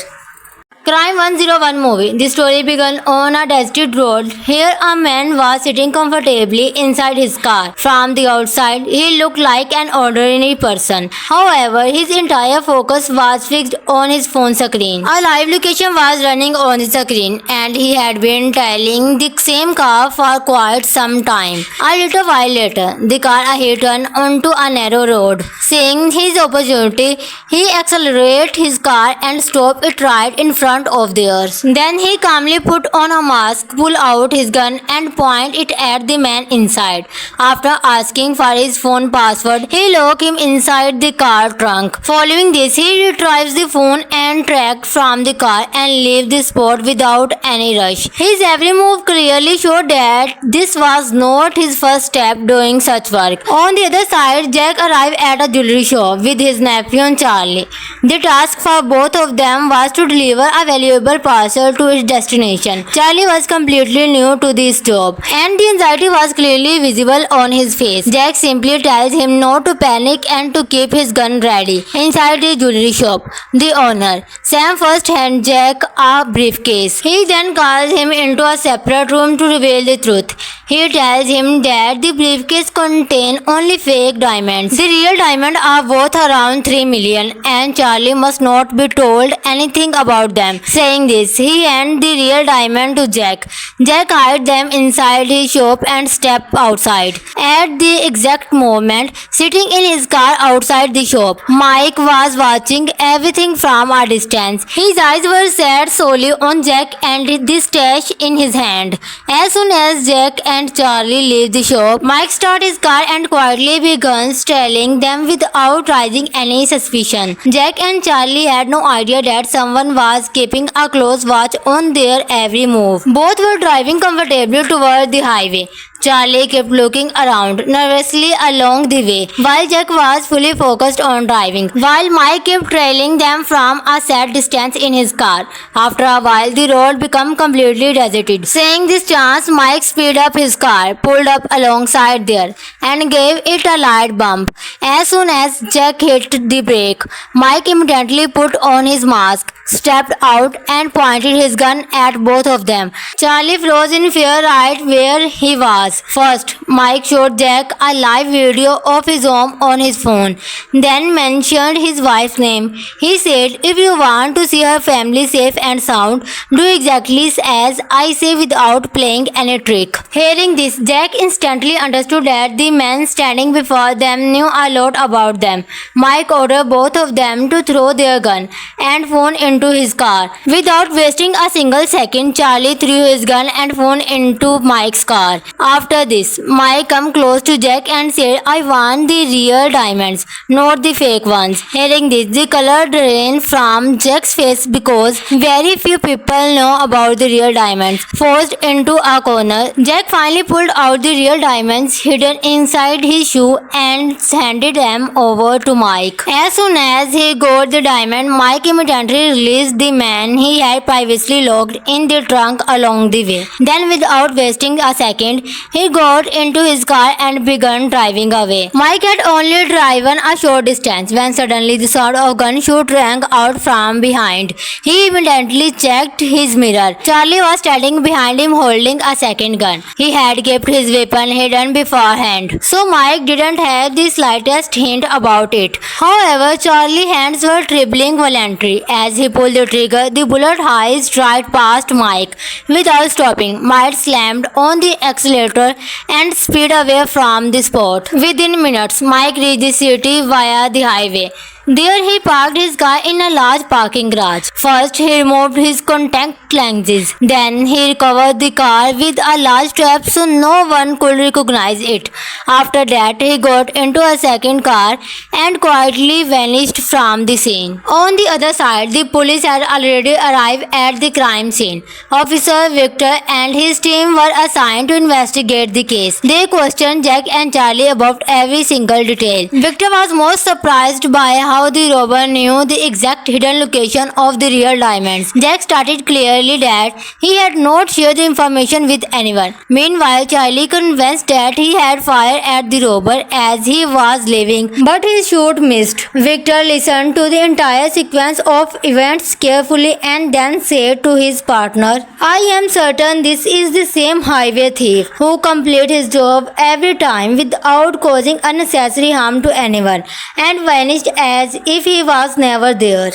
Crime 101 movie. The story began on a deserted road. Here a man was sitting comfortably inside his car. From the outside, he looked like an ordinary person. However, his entire focus was fixed on his phone screen. A live location was running on the screen and he had been tailing the same car for quite some time. A little while later, the car hit onto a narrow road. Seeing his opportunity, he accelerated his car and stopped it right in front of theirs. Then he calmly put on a mask, pulled out his gun and pointed it at the man inside. After asking for his phone password, he locked him inside the car trunk. Following this, he retrieves the phone and tracked from the car and left the spot without any rush. His every move clearly showed that this was not his first step doing such work. On the other side, Jack arrived at a jewelry shop with his nephew and Charlie. The task for both of them was to deliver a valuable parcel to its destination. Charlie was completely new to this job and the anxiety was clearly visible on his face. Jack simply tells him not to panic and to keep his gun ready. Inside the jewelry shop, the owner, Sam, first hands Jack a briefcase. He then calls him into a separate room to reveal the truth. He tells him that the briefcase contains only fake diamonds. The real diamonds are worth around 3 million and Charlie must not be told anything about them. Saying this, he handed the real diamond to Jack. Jack hid them inside his shop and stepped outside. At the exact moment, sitting in his car outside the shop, Mike was watching everything from a distance. His eyes were set solely on Jack and the stash in his hand. As soon as Jack and Charlie leave the shop, Mike starts his car and quietly begins trailing them without raising any suspicion. Jack and Charlie had no idea that someone was keeping a close watch on their every move. Both were driving comfortably toward the highway. Charlie kept looking around nervously along the way, while Jack was fully focused on driving, while Mike kept trailing them from a set distance in his car. After a while, the road became completely deserted. Seeing this chance, Mike speeded up his car, pulled up alongside there, and gave it a light bump. As soon as Jack hit the brake, Mike immediately put on his mask, stepped out, and pointed his gun at both of them. Charlie froze in fear right where he was. First, Mike showed Jack a live video of his home on his phone, then mentioned his wife's name. He said, "If you want to see her family safe and sound, do exactly as I say without playing any trick." Hearing this, Jack instantly understood that the men standing before them knew a lot about them. Mike ordered both of them to throw their gun and phone into his car. Without wasting a single second, Charlie threw his gun and phone into Mike's car. After this, Mike came close to Jack and said, "I want the real diamonds, not the fake ones." Hearing this, the color drained from Jack's face because very few people know about the real diamonds. Forced into a corner, Jack finally pulled out the real diamonds hidden inside his shoe and handed them over to Mike. As soon as he got the diamond, Mike immediately released the man he had previously locked in the trunk along the way. Then, without wasting a second, he got into his car and began driving away. Mike had only driven a short distance when suddenly the sound of gunshot rang out from behind. He immediately checked his mirror. Charlie was standing behind him holding a second gun. He had kept his weapon hidden beforehand, so Mike didn't have the slightest hint about it. However, Charlie's hands were trembling violently. As he pulled the trigger, the bullet whizzed right past Mike. Without stopping, Mike slammed on the accelerator and speed away from the spot. Within minutes, Mike reached the city via the highway. There he parked his car in a large parking garage. First, he removed his contact lenses. Then he recovered the car with a large strap so no one could recognize it. After that, he got into a second car and quietly vanished from the scene. On the other side, the police had already arrived at the crime scene. Officer Victor and his team were assigned to investigate the case. They questioned Jack and Charlie about every single detail. Victor was most surprised by how the robber knew the exact hidden location of the real diamonds. Jack stated clearly that he had not shared the information with anyone. Meanwhile, Charlie convinced that he had fired at the robber as he was leaving, but his shot missed. Victor listened to the entire sequence of events carefully and then said to his partner, "I am certain this is the same highway thief who completed his job every time without causing unnecessary harm to anyone and vanished as if he was never there."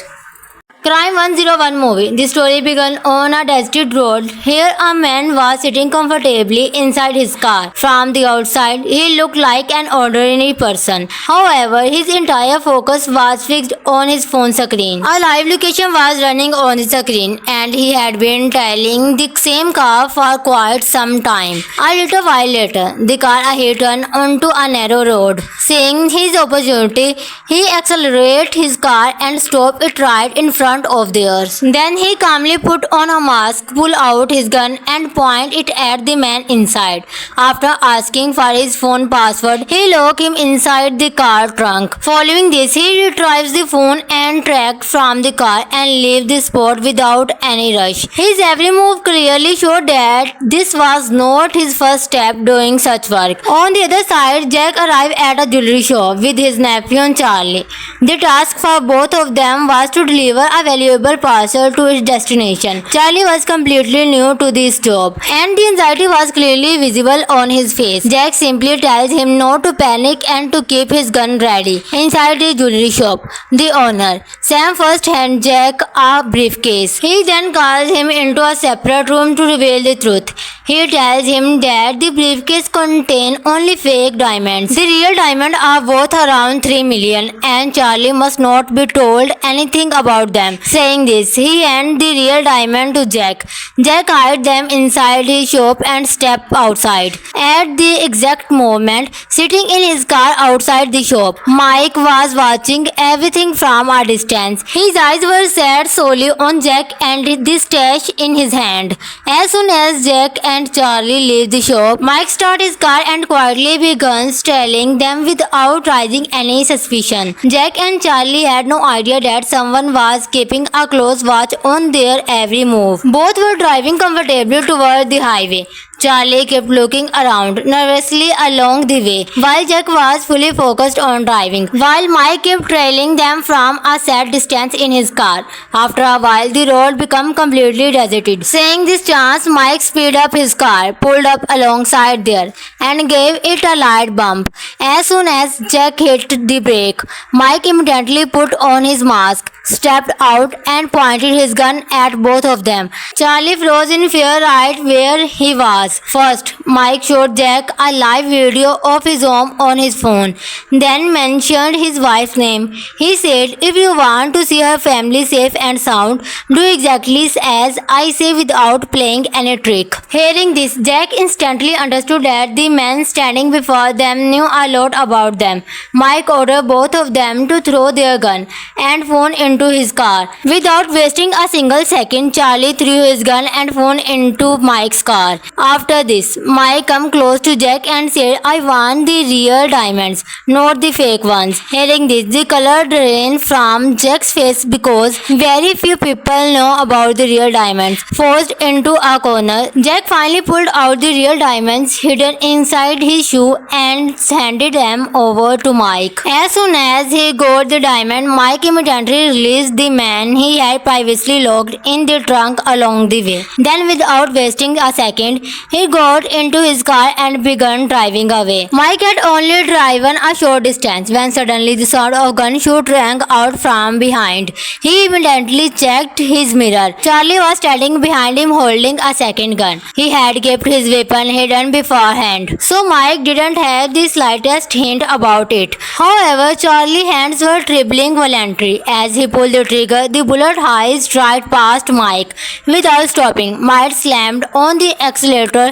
Crime 101 movie. The story began on a deserted road. Here a man was sitting comfortably inside his car. From the outside, he looked like an ordinary person. However, his entire focus was fixed on his phone screen. A live location was running on the screen and he had been trailing the same car for quite some time. A little while later, the car ahead turned onto a narrow road. Seeing his opportunity, he accelerated his car and stopped it right in front of theirs. Then he calmly put on a mask, pulled out his gun and pointed it at the man inside. After asking for his phone password, he locked him inside the car trunk. Following this, he retrieves the phone and tracked from the car and left the spot without any rush. His every move clearly showed that this was not his first step doing such work. On the other side, Jack arrived at a jewelry shop with his nephew Charlie. The task for both of them was to deliver a valuable parcel to its destination. Charlie was completely new to this job, and the anxiety was clearly visible on his face. Jack simply tells him not to panic and to keep his gun ready. Inside the jewelry shop, the owner, Sam, first hands Jack a briefcase. He then calls him into a separate room to reveal the truth. He tells him that the briefcase contains only fake diamonds. The real diamond diamonds are worth around 3 million and Charlie must not be told anything about them. Saying this, he handed the real diamond to Jack. Jack hid them inside his shop and stepped outside. At the exact moment, sitting in his car outside the shop, Mike was watching everything from a distance. His eyes were set solely on Jack and the stash in his hand. As soon as Jack and Charlie leave the shop, Mike started his car and quietly began trailing them without raising any suspicion. Jack and Charlie had no idea that someone was keeping a close watch on their every move. Both were driving comfortably toward the highway. Charlie kept looking around nervously along the way, while Jack was fully focused on driving, while Mike kept trailing them from a set distance in his car. After a while, the road became completely deserted. Seeing this chance, Mike speeded up his car, pulled up alongside there, and gave it a light bump. As soon as Jack hit the brake, Mike immediately put on his mask, stepped out, and pointed his gun at both of them. Charlie froze in fear right where he was. First, Mike showed Jack a live video of his home on his phone, then mentioned his wife's name. He said, "If you want to see her family safe and sound, do exactly as I say without playing any trick." Hearing this, Jack instantly understood that the men standing before them knew a lot about them. Mike ordered both of them to throw their gun and phone into his car. Without wasting a single second, Charlie threw his gun and phone into Mike's car. After this, Mike came close to Jack and said, "I want the real diamonds, not the fake ones." Hearing this, the color drained from Jack's face because very few people know about the real diamonds. Forced into a corner, Jack finally pulled out the real diamonds hidden inside his shoe and handed them over to Mike. As soon as he got the diamond, Mike immediately released the man he had previously locked in the trunk along the way. Then, without wasting a second, he got into his car and began driving away. Mike had only driven a short distance when suddenly the sound of gunshot rang out from behind. He immediately checked his mirror. Charlie was standing behind him holding a second gun. He had kept his weapon hidden beforehand, so Mike didn't have the slightest hint about it. However, Charlie's hands were trembling violently. As he pulled the trigger, the bullet whizzed right past Mike. Without stopping, Mike slammed on the accelerator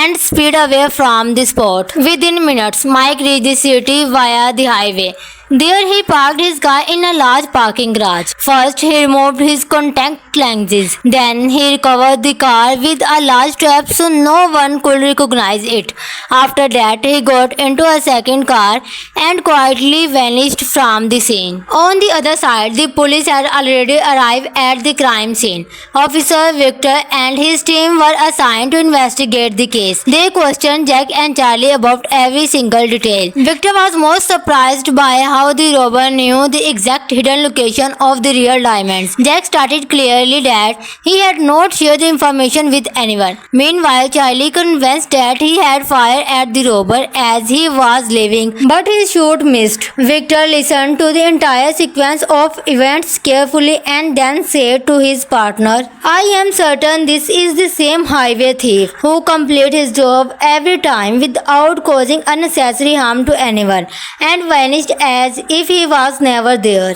and speed away from the spot. Within minutes, Mike reached the city via the highway. There he parked his car in a large parking garage. First, he removed his contact lenses. Then, he covered the car with a large strap so no one could recognize it. After that, he got into a second car and quietly vanished from the scene. On the other side, the police had already arrived at the crime scene. Officer Victor and his team were assigned to investigate the case. They questioned Jack and Charlie about every single detail. Victor was most surprised by how the robber knew the exact hidden location of the real diamonds. Jack stated clearly that he had not shared the information with anyone. Meanwhile, Charlie convinced that he had fired at the robber as he was leaving, but his shot missed. Victor listened to the entire sequence of events carefully and then said to his partner, "I am certain this is the same highway thief who completes his job every time without causing unnecessary harm to anyone and vanished as if he was never there."